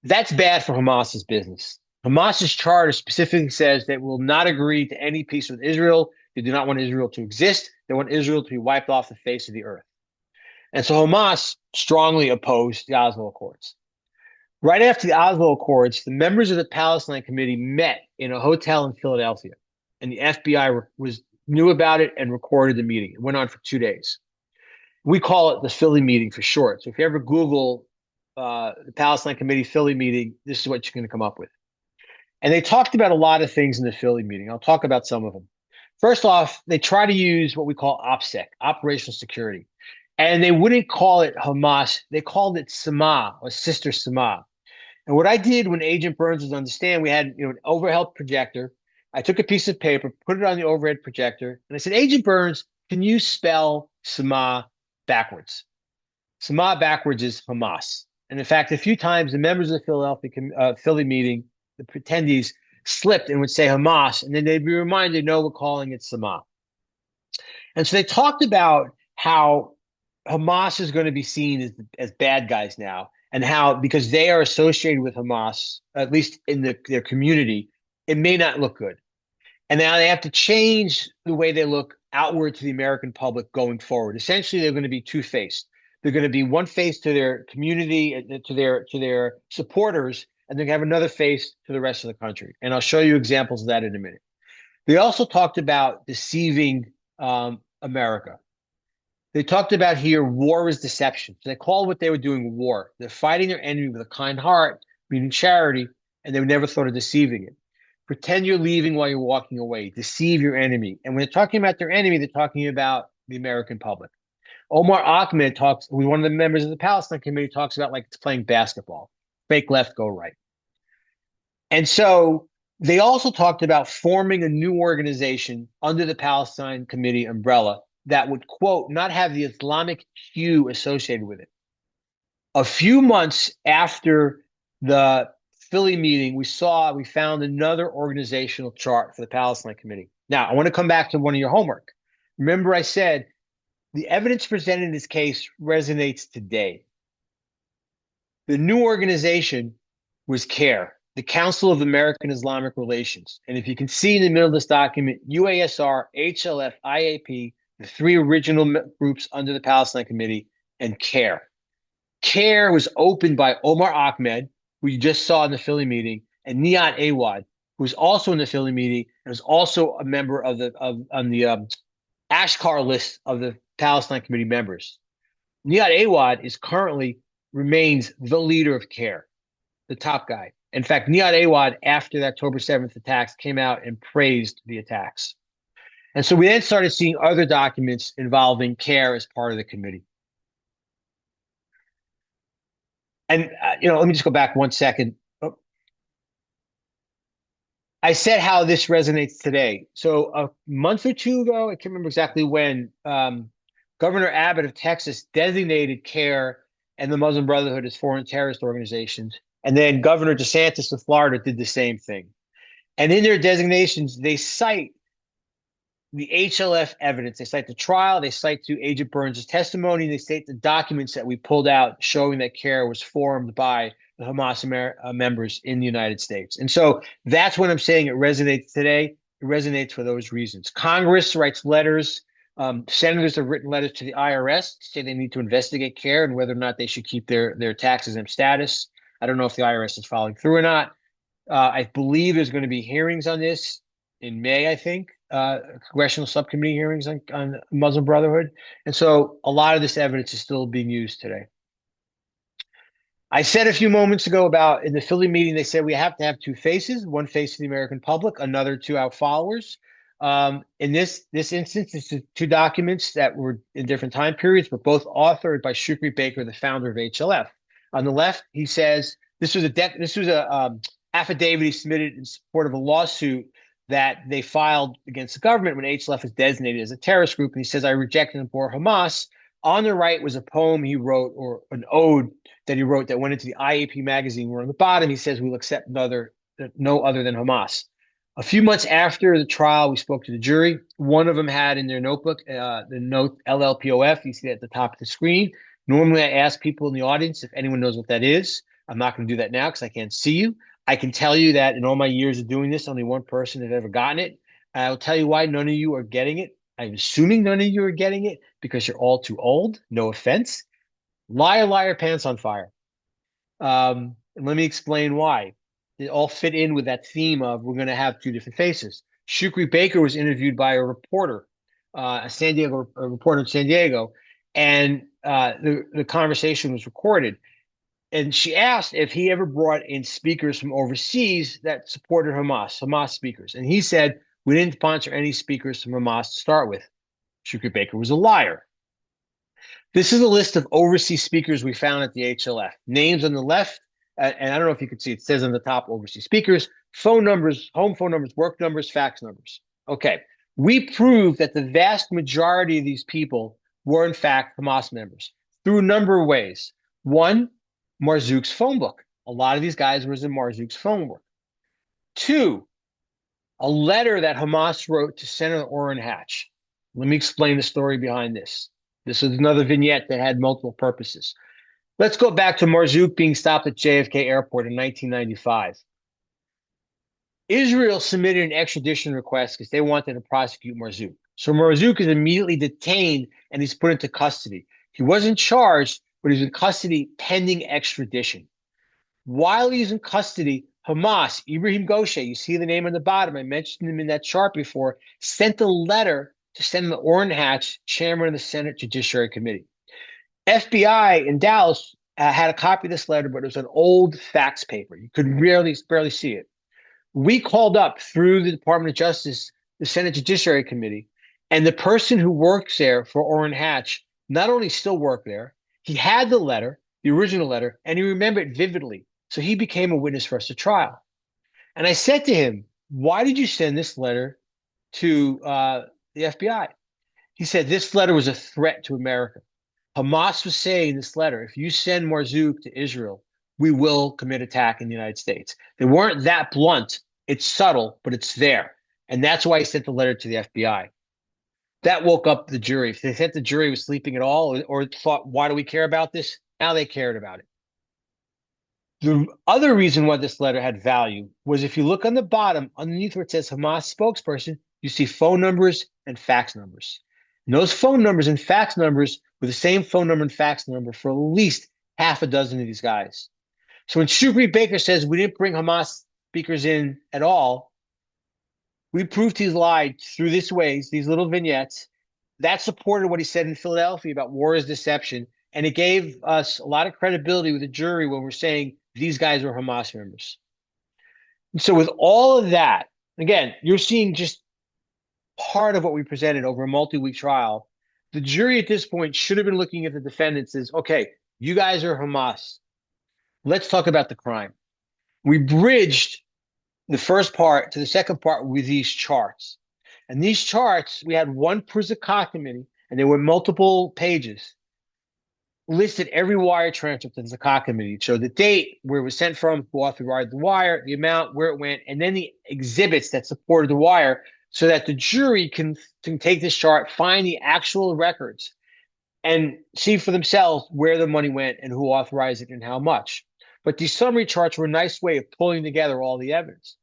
That's bad for Hamas's business. Hamas's charter specifically says they will not agree to any peace with Israel. They do not want Israel to exist. They want Israel to be wiped off the face of the earth. And so Hamas strongly opposed the Oslo Accords. Right after the Oslo Accords, the members of the Palestine Committee met in a hotel in Philadelphia, and the FBI knew about it and recorded the meeting. It went on for 2 days. We call it the Philly meeting for short. So if you ever Google the Palestine Committee Philly meeting, this is what you're going to come up with. And they talked about a lot of things in the Philly meeting. I'll talk about some of them. First off, they try to use what we call OPSEC, operational security. And they wouldn't call it Hamas. They called it Sama, or Sister Sama. And what I did when Agent Burns was on the stand, we had an overhead projector. I took a piece of paper, put it on the overhead projector, and I said, Agent Burns, can you spell Sama backwards? Sama backwards is Hamas. And in fact, a few times the members of the Philly meeting, the pretendees, slipped and would say Hamas, and then they'd be reminded, no, we're calling it Sama. And so they talked about how Hamas is going to be seen as bad guys now, and how because they are associated with Hamas, at least in their community, it may not look good. And now they have to change the way they look outward to the American public going forward. Essentially, they're going to be two-faced. They're going to be one face to their community, to their supporters, and they're going to have another face to the rest of the country. And I'll show you examples of that in a minute. They also talked about deceiving America. They talked about here war is deception. So they called what they were doing war. They're fighting their enemy with a kind heart, meaning charity, and they never thought of deceiving it. Pretend you're leaving while you're walking away. Deceive your enemy. And when they're talking about their enemy, they're talking about the American public. Omar Ahmed talks, one of the members of the Palestine Committee, talks about like it's playing basketball. Fake left, go right. And so they also talked about forming a new organization under the Palestine Committee umbrella that would, quote, not have the Islamic hue associated with it. A few months after the Philly meeting, we found another organizational chart for the Palestine Committee. Now, I want to come back to one of your homework. Remember, I said the evidence presented in this case resonates today. The new organization was CARE, the Council of American Islamic Relations. And if you can see in the middle of this document, UASR, HLF, IAP, the three original groups under the Palestine Committee, and CARE. CARE was opened by Omar Ahmed, who you just saw in the Philly meeting, and Nihat Awad, who was also in the Philly meeting and was also a member on the Ashkar list of the Palestine Committee members. Nihat Awad remains the leader of CARE, the top guy. In fact, Nihat Awad, after the October 7th attacks, came out and praised the attacks. And so we then started seeing other documents involving CARE as part of the committee. And, let me just go back 1 second. I said how this resonates today. So a month or two ago, I can't remember exactly when, Governor Abbott of Texas designated CARE and the Muslim Brotherhood as foreign terrorist organizations. And then Governor DeSantis of Florida did the same thing. And in their designations, they cite the HLF evidence. They cite the trial. They cite to Agent Burns' testimony. They state the documents that we pulled out showing that CARE was formed by the Hamas members in the United States. And so that's what I'm saying. It resonates today. It resonates for those reasons. Congress writes letters. Senators have written letters to the IRS to say they need to investigate CARE and whether or not they should keep their tax-exempt status. I don't know if the IRS is following through or not. I believe there's going to be hearings on this in May, I think, congressional subcommittee hearings on Muslim Brotherhood. And so a lot of this evidence is still being used today. I said a few moments ago about in the Philly meeting, they said we have to have two faces, one face to the American public, another to our followers. In this instance, it's two documents that were in different time periods, but both authored by Shukri Baker, the founder of HLF. On the left, he says this was a affidavit he submitted in support of a lawsuit that they filed against the government when HLF is designated as a terrorist group. And he says, I reject and abhor Hamas. On the right was a poem he wrote, or an ode that he wrote that went into the IAP magazine, where on the bottom he says, we'll accept no other than Hamas. A few months after the trial, we spoke to the jury. One of them had in their notebook the note LLPOF. You see that at the top of the screen. Normally, I ask people in the audience if anyone knows what that is. I'm not going to do that now because I can't see you. I can tell you that in all my years of doing this, only one person has ever gotten it. I'll tell you why none of you are getting it. I'm assuming none of you are getting it because you're all too old. No offense. Liar, liar, pants on fire. And let me explain why. They all fit in with that theme of we're going to have two different faces. Shukri Baker was interviewed by a reporter, a reporter in San Diego, and the conversation was recorded. And she asked if he ever brought in speakers from overseas that supported Hamas speakers. And he said, we didn't sponsor any speakers from Hamas to start with. Shukri Baker was a liar. This is a list of overseas speakers we found at the HLF. Names on the left, and I don't know if you can see, it says on the top overseas speakers, phone numbers, home phone numbers, work numbers, fax numbers. Okay, we proved that the vast majority of these people were in fact Hamas members through a number of ways. One, Marzouk's phone book. A lot of these guys was in Marzouk's phone book. Two, a letter that Hamas wrote to Senator Orrin Hatch. Let me explain the story behind this. This is another vignette that had multiple purposes. Let's go back to Marzouk being stopped at JFK Airport in 1995. Israel submitted an extradition request because they wanted to prosecute Marzouk. So Marzouk is immediately detained and he's put into custody. He wasn't charged, but he's in custody pending extradition. While he's in custody, Hamas, Ibrahim Goshe, you see the name on the bottom, I mentioned him in that chart before, sent a letter to Senator Orrin Hatch, chairman of the Senate Judiciary Committee. FBI in Dallas had a copy of this letter, but it was an old fax paper. You could barely see it. We called up through the Department of Justice, the Senate Judiciary Committee, and the person who works there for Orrin Hatch not only still worked there, he had the letter, the original letter, and he remembered it vividly. So he became a witness for us at trial. And I said to him, why did you send this letter to the FBI? He said, this letter was a threat to America. Hamas was saying in this letter, if you send Marzouk to Israel, we will commit attack in the United States. They weren't that blunt. It's subtle, but it's there. And that's why he sent the letter to the FBI. That woke up the jury. If they thought the jury was sleeping at all or thought, why do we care about this? Now they cared about it. The other reason why this letter had value was if you look on the bottom, underneath where it says Hamas spokesperson, you see phone numbers and fax numbers. And those phone numbers and fax numbers were the same phone number and fax number for at least half a dozen of these guys. So when Shukri Baker says we didn't bring Hamas speakers in at all, we proved he's lied through these ways, these little vignettes. That supported what he said in Philadelphia about war is deception. And it gave us a lot of credibility with the jury when we're saying these guys were Hamas members. And so with all of that, again, you're seeing just part of what we presented over a multi-week trial. The jury at this point should have been looking at the defendants as, okay, you guys are Hamas. Let's talk about the crime. We bridged the first part to the second part with these charts. And these charts, we had one per Zakah committee, and there were multiple pages, listed every wire transfer to the Zakah committee. It showed the date, where it was sent from, who authorized the wire, the amount, where it went, and then the exhibits that supported the wire so that the jury can take this chart, find the actual records, and see for themselves where the money went and who authorized it and how much. But these summary charts were a nice way of pulling together all the evidence.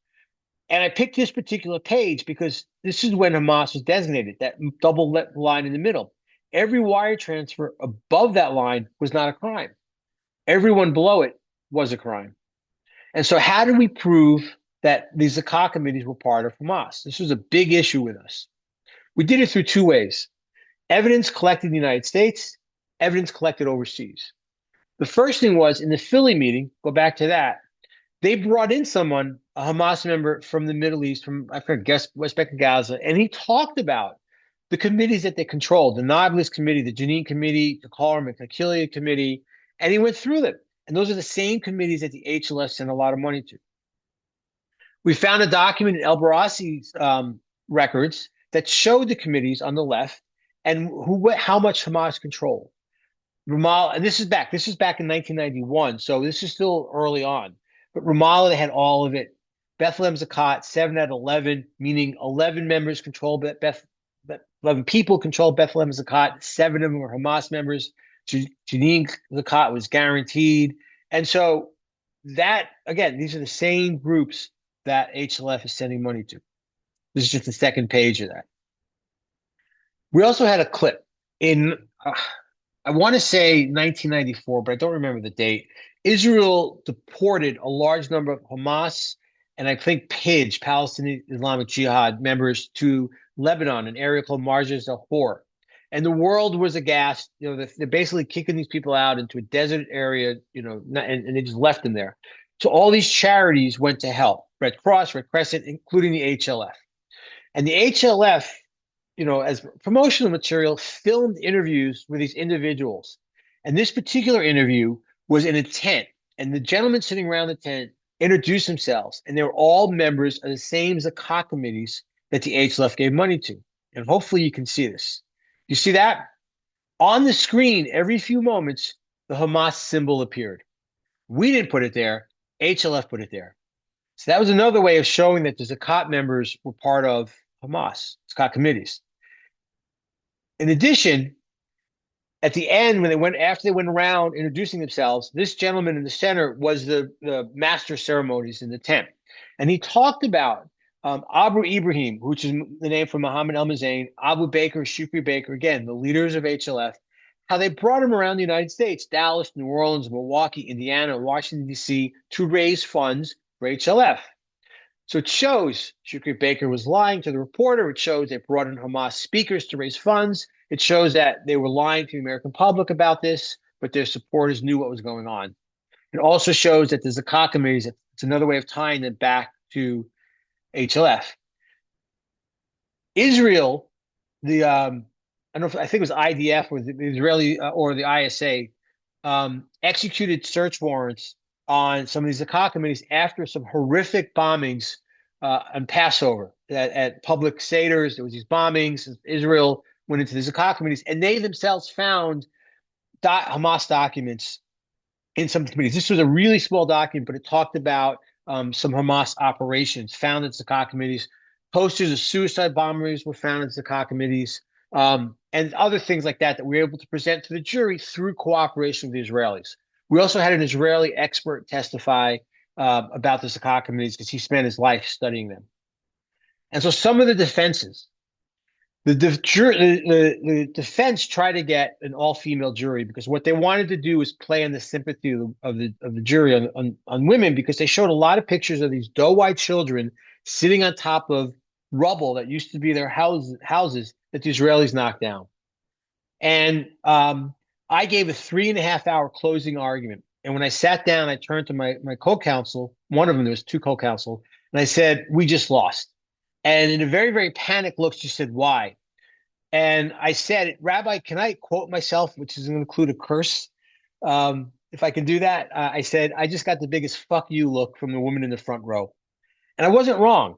And I picked this particular page because this is when Hamas was designated, that double line in the middle. Every wire transfer above that line was not a crime. Everyone below it was a crime. And so how did we prove that these Zakah committees were part of Hamas? This was a big issue with us. We did it through two ways. Evidence collected in the United States, evidence collected overseas. The first thing was in the Philly meeting, go back to that, they brought in someone, a Hamas member from the Middle East, from, I forget, West Bank and Gaza, and he talked about the committees that they controlled, the Nablus Committee, the Jenin Committee, the Karm and Kakilia Committee, and he went through them. And those are the same committees that the HLF sent a lot of money to. We found a document in El Barassi's records that showed the committees on the left and how much Hamas controlled. Ramallah, and this is back in 1991, so this is still early on. But Ramallah, they had all of it. Bethlehem Zakat, 7 out of 11, meaning 11 members controlled 11 people controlled Bethlehem Zakat. 7 of them were Hamas members. Jenin Zakat was guaranteed. And so that, again, these are the same groups that HLF is sending money to. This is just the second page of that. We also had a clip in, I want to say 1994, but I don't remember the date. Israel deported a large number of Hamas and I think PIJ, Palestinian Islamic Jihad members, to Lebanon, an area called Marjaz al-Hor. And the world was aghast. They're basically kicking these people out into a desert area, and they just left them there. So all these charities went to help: Red Cross, Red Crescent, including the HLF. And the HLF, as promotional material, filmed interviews with these individuals. And this particular interview was in a tent. And the gentlemen sitting around the tent introduced themselves. And they were all members of the same Zakat committees that the HLF gave money to. And hopefully you can see this. You see that? On the screen, every few moments, the Hamas symbol appeared. We didn't put it there. HLF put it there. So that was another way of showing that the Zakat members were part of Hamas, Zakat committees. In addition, at the end, after they went around introducing themselves, this gentleman in the center was the master ceremonies in the tent. And he talked about Abu Ibrahim, which is the name for Muhammad al-Mazain, Abu Bakr, Shukri Baker, again, the leaders of HLF, how they brought him around the United States, Dallas, New Orleans, Milwaukee, Indiana, Washington, D.C., to raise funds for HLF. So it shows Shukri Baker was lying to the reporter. It shows they brought in Hamas speakers to raise funds. It shows that they were lying to the American public about this, but their supporters knew what was going on. It also shows that the Zakat committees, it's another way of tying them back to HLF. Israel, I think it was IDF or the Israeli or the ISA, executed search warrants on some of these Zakat committees after some horrific bombings on Passover at public seders. There was these bombings. Israel went into the Zakat committees, and they themselves found Hamas documents in some committees. This was a really small document, but it talked about some Hamas operations found in Zakat committees. Posters of suicide bombers were found in Zakat committees, and other things like that we were able to present to the jury through cooperation with the Israelis. We also had an Israeli expert testify about the Zakat committees because he spent his life studying them. And so some of the defenses, the defense tried to get an all-female jury because what they wanted to do was play on the sympathy of the jury on women, because they showed a lot of pictures of these doe-eyed children sitting on top of rubble that used to be their houses that the Israelis knocked down. And I gave a 3.5-hour closing argument. And when I sat down, I turned to my co-counsel, one of them, there was two co-counsel, and I said, "We just lost." And in a very, very panicked look, she said, "Why?" And I said, "Rabbi, can I quote myself, which is going to include a curse? If I can do that." I said, "I just got the biggest fuck you look from the woman in the front row." And I wasn't wrong.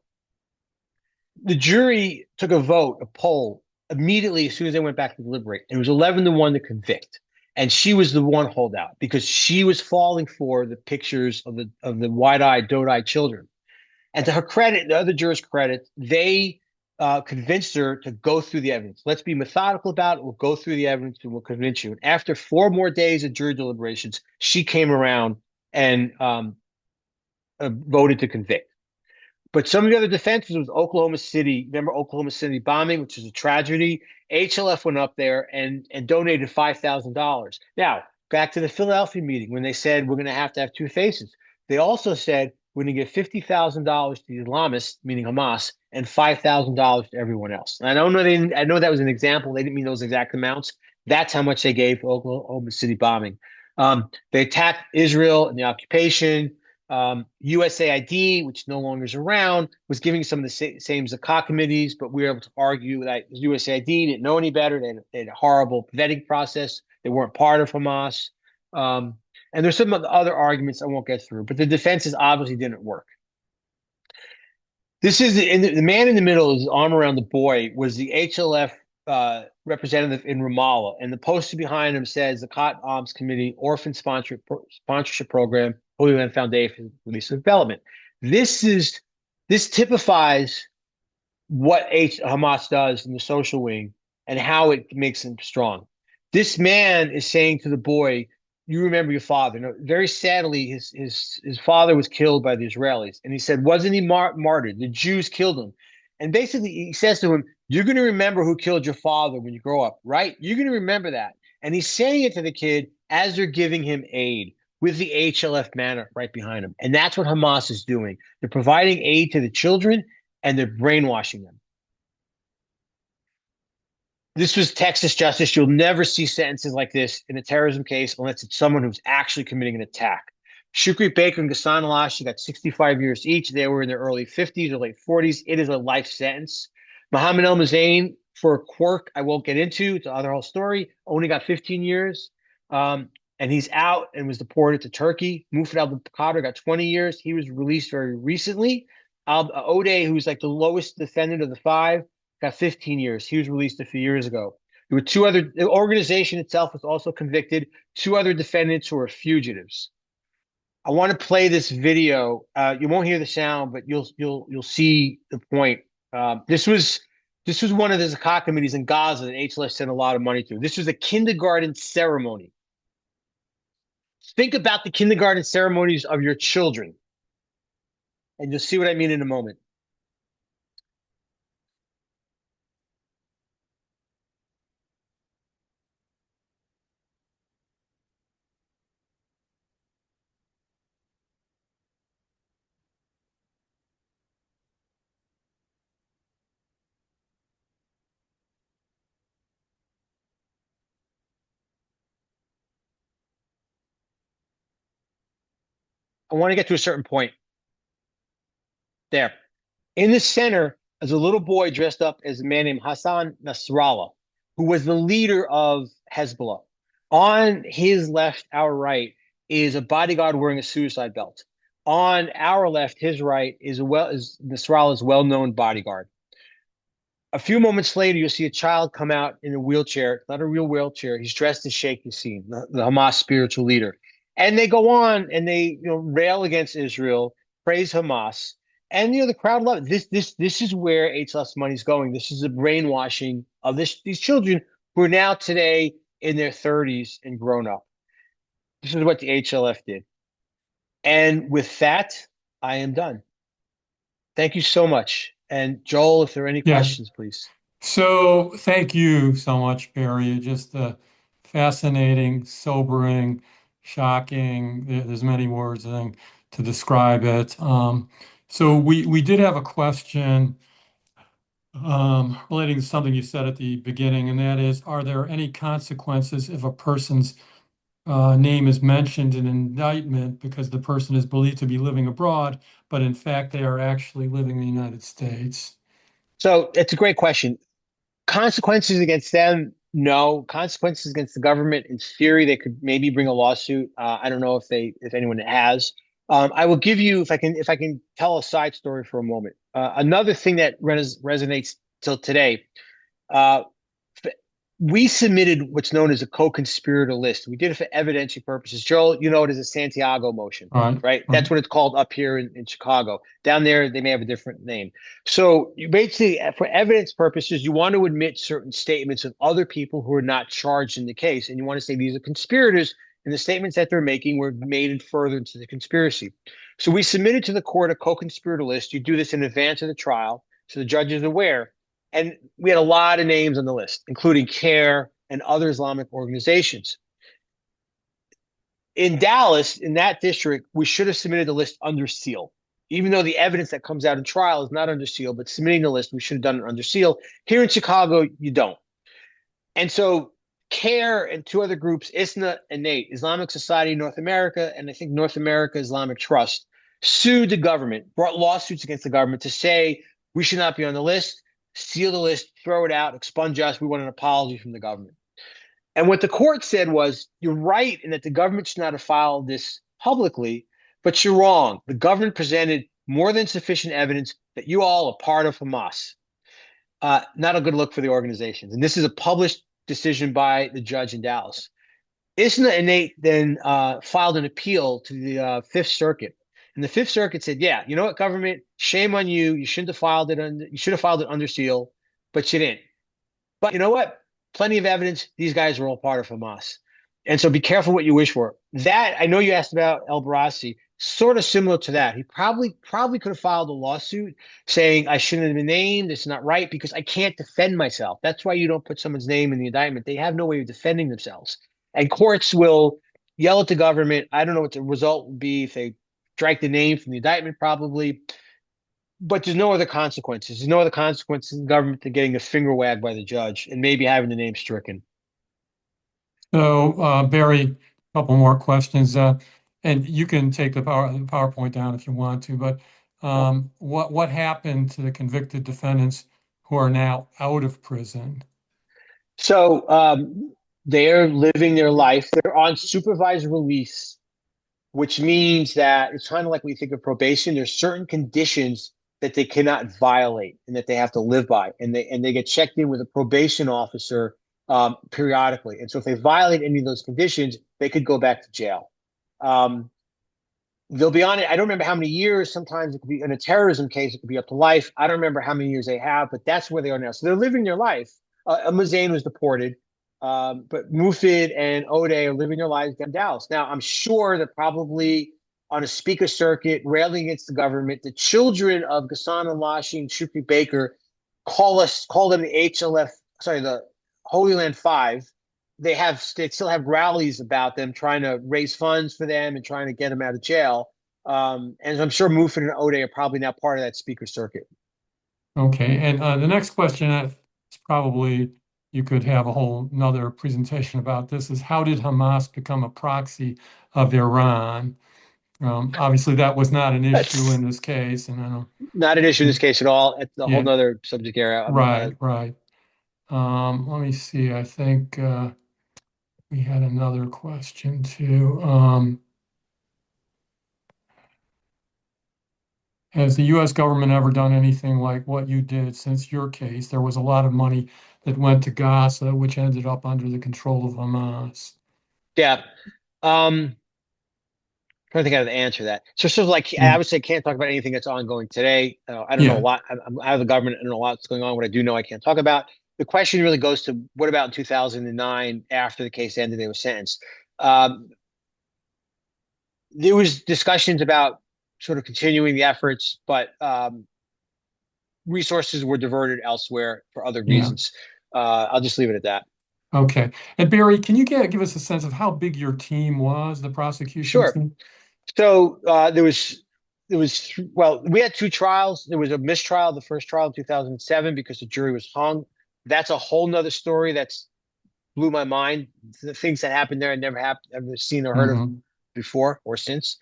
The jury took a vote, a poll, immediately as soon as they went back to deliberate. And it was 11-1 to convict. And she was the one holdout because she was falling for the pictures of the wide-eyed, doe-eyed children. And to her credit, the other jurors' credit, they convinced her to go through the evidence. Let's be methodical about it. We'll go through the evidence and we'll convince you. And after 4 more days of jury deliberations, she came around and voted to convict. But some of the other defenses was Oklahoma City. Remember Oklahoma City bombing, which is a tragedy? HLF went up there and donated $5,000. Now, back to the Philadelphia meeting when they said we're going to have two faces. They also said we're going to give $50,000 to the Islamists, meaning Hamas, and $5,000 to everyone else. And I know that was an example. They didn't mean those exact amounts. That's how much they gave for Oklahoma City bombing. They attacked Israel and the occupation. USAID, which no longer is around, was giving some of the same Zakat committees, but we were able to argue that USAID didn't know any better. They had a horrible vetting process. They weren't part of Hamas. And there's some other arguments I won't get through, but the defenses obviously didn't work. This is the man in the middle, his arm around the boy, was the HLF representative in Ramallah, and the poster behind him says Zakat Arms Committee Orphan Sponsorship Program, Holy Land Foundation, Release and Development. This typifies what Hamas does in the social wing and how it makes them strong. This man is saying to the boy, "You remember your father." Now, very sadly, his father was killed by the Israelis, and he said, "Wasn't he martyred? The Jews killed him." And basically, he says to him, "You're going to remember who killed your father when you grow up, right? You're going to remember that." And he's saying it to the kid as they're giving him aid, with the HLF banner right behind him. And that's what Hamas is doing. They're providing aid to the children, and they're brainwashing them. This was Texas justice. You'll never see sentences like this in a terrorism case unless it's someone who's actually committing an attack. Shukri Baker and Ghassan Alashi got 65 years each. They were in their early 50s or late 40s. It is a life sentence. Mohammed El Mazain, for a quirk I won't get into, it's another whole story, only got 15 years. And he's out and was deported to Turkey. Mufid al-Qadr got 20 years. He was released very recently. Ode, who's like the lowest defendant of the five, got 15 years. He was released a few years ago. There were two other, the organization itself was also convicted, two other defendants who are fugitives. I want to play this video. You won't hear the sound, but you'll see the point. This was one of the Zakat committees in Gaza that HLS sent a lot of money to. This was a kindergarten ceremony. Think about the kindergarten ceremonies of your children, and you'll see what I mean in a moment. I want to get to a certain point. There. In the center is a little boy dressed up as a man named Hassan Nasrallah, who was the leader of Hezbollah. On his left, our right, is a bodyguard wearing a suicide belt. On our left, his right, is Nasrallah's well-known bodyguard. A few moments later, you'll see a child come out in a wheelchair, not a real wheelchair. He's dressed as Sheikh Yassin, the Hamas spiritual leader. And they go on and they rail against Israel, praise Hamas. And the crowd loved it. This is where HLS money is going. This is the brainwashing of these children who are now today in their 30s and grown up. This is what the HLF did. And with that, I am done. Thank you so much. And Joel, if there are any Yeah. questions, please. So thank you so much, Barry. Just fascinating, sobering, shocking. There's many words, I think, to describe it. So we did have a question relating to something you said at the beginning, and that is, are there any consequences if a person's name is mentioned in an indictment because the person is believed to be living abroad, but in fact they are actually living in the United States? So it's a great question. Consequences against them, no. Consequences against the government, in theory, they could maybe bring a lawsuit. I don't know if anyone has. I will give you, if I can tell a side story for a moment. Another thing that resonates till today. We submitted what's known as a co-conspirator list. We did it for evidentiary purposes. Joel, you know it as a Santiago motion, right? That's what it's called up here in Chicago. Down there, they may have a different name. So you basically, for evidence purposes, you want to admit certain statements of other people who are not charged in the case. And you want to say these are conspirators, and the statements that they're making were made in furtherance to the conspiracy. So we submitted to the court a co-conspirator list. You do this in advance of the trial, so the judge is aware. And we had a lot of names on the list, including CARE and other Islamic organizations. In Dallas, in that district, we should have submitted the list under seal. Even though the evidence that comes out in trial is not under seal, but submitting the list, we should have done it under seal. Here in Chicago, you don't. And so CARE and two other groups, ISNA and NATE, Islamic Society of North America, and I think North America Islamic Trust, sued the government, brought lawsuits against the government to say we should not be on the list. Seal the list, throw it out, expunge us. We want an apology from the government. And what the court said was, you're right in that the government should not have filed this publicly, but you're wrong. The government presented more than sufficient evidence that you all are part of Hamas. Not a good look for the organizations. And this is a published decision by the judge in Dallas. ISNA and Nate then filed an appeal to the Fifth Circuit. And the Fifth Circuit said, yeah, you know what, government, shame on you. You shouldn't have filed it you should have filed it under seal, but you didn't. But you know what? Plenty of evidence. These guys are all part of Hamas. And so be careful what you wish for. That, I know you asked about El Barassi, sort of similar to that. He probably could have filed a lawsuit saying I shouldn't have been named. It's not right because I can't defend myself. That's why you don't put someone's name in the indictment. They have no way of defending themselves. And courts will yell at the government. I don't know what the result would be if they strike the name from the indictment, probably. but there's no other consequences. There's no other consequences in the government than getting the finger wagged by the judge and maybe having the name stricken. So, Barry, a couple more questions, and you can take the PowerPoint down if you want to. But Oh. what happened to the convicted defendants who are now out of prison? So they're living their life. They're on supervised release, which means that it's kind of like when you think of probation. There's certain conditions that they cannot violate and that they have to live by, and they get checked in with a probation officer periodically. And so if they violate any of those conditions, they could go back to jail. Um, they'll be on it. I don't remember how many years. Sometimes it could be in a terrorism case, it could be up to life. I don't remember how many years they have, but that's where they are now. So they're living their life. Mazain was deported, but Mufid and Ode are living their lives down in Dallas. Now, I'm sure that probably on a speaker circuit, railing against the government, the children of Ghassan Alashi and Shukri Baker call them the HLF, sorry, the Holy Land Five. They still have rallies about them, trying to raise funds for them and trying to get them out of jail. And I'm sure Mufin and Ode are probably now part of that speaker circuit. Okay, and the next question is probably you could have a whole another presentation about this is how did Hamas become a proxy of Iran? Obviously, that was not an issue That's in this case, and I don't. not an issue in this case at all. It's a whole Yeah, nother subject area. right, right. Let me see. I think we had another question too. Has the U.S. government ever done anything like what you did since your case? There was a lot of money that went to Gaza, which ended up under the control of Hamas. Yeah. Trying to think how to answer that. So, sort of like, I Yeah, would say can't talk about anything that's ongoing today. I don't know a yeah, lot. I'm out of the government. I don't know a lot that's going on. What I do know, I can't talk about. The question really goes to what about in 2009 after the case ended, they were sentenced. Um, there was discussions about sort of continuing the efforts, but resources were diverted elsewhere for other yeah. reasons. I'll just leave it at that. Okay. And Barry, can you give us a sense of how big your team was, the prosecution Sure. team? So well, we had two trials. There was a mistrial, the first trial in 2007 because the jury was hung. That's a whole nother story that's blew my mind. The things that happened there I ever seen or heard of Hmm. before or since.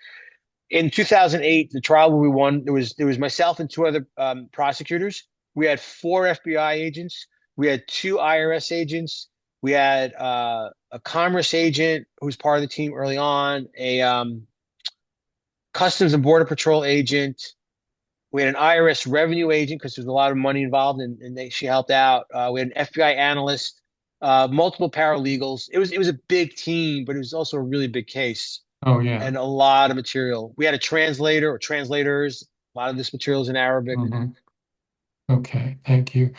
In 2008, the trial where we won, there was myself and two other prosecutors. We had four FBI agents. We had two IRS agents. We had a commerce agent who was part of the team early on, a Customs and Border Patrol agent. We had an IRS revenue agent because there's a lot of money involved, and she helped out. We had an FBI analyst, multiple paralegals. It was a big team, but it was also a really big case Oh, yeah. and a lot of material. We had a translator or translators. A lot of this material is in Arabic. Hmm. Okay, thank you.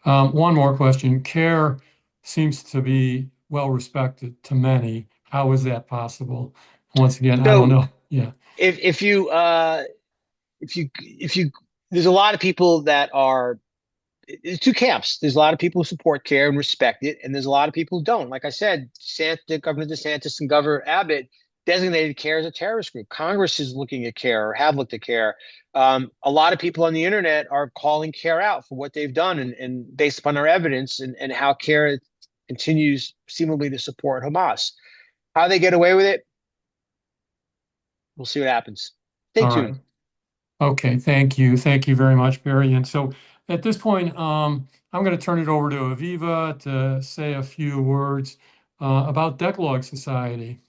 One more question. CARE seems to be well respected to many. How is that possible? Once again, I don't So know. Yeah. if you there's a lot of people that are there's two camps. There's a lot of people who support CARE and respect it, and there's a lot of people who don't. Like I said, Governor DeSantis and Governor Abbott designated CARE as a terrorist group. Congress is looking at CARE or have looked at CARE. A lot of people on the internet are calling CARE out for what they've done, and based upon our evidence and how CARE continues seemingly to support Hamas. How they get away with it, we'll see what happens. Stay All right. tuned. Okay, thank you. Thank you very much, Barry. And so at this point, I'm going to turn it over to Aviva to say a few words about Decalogue Society.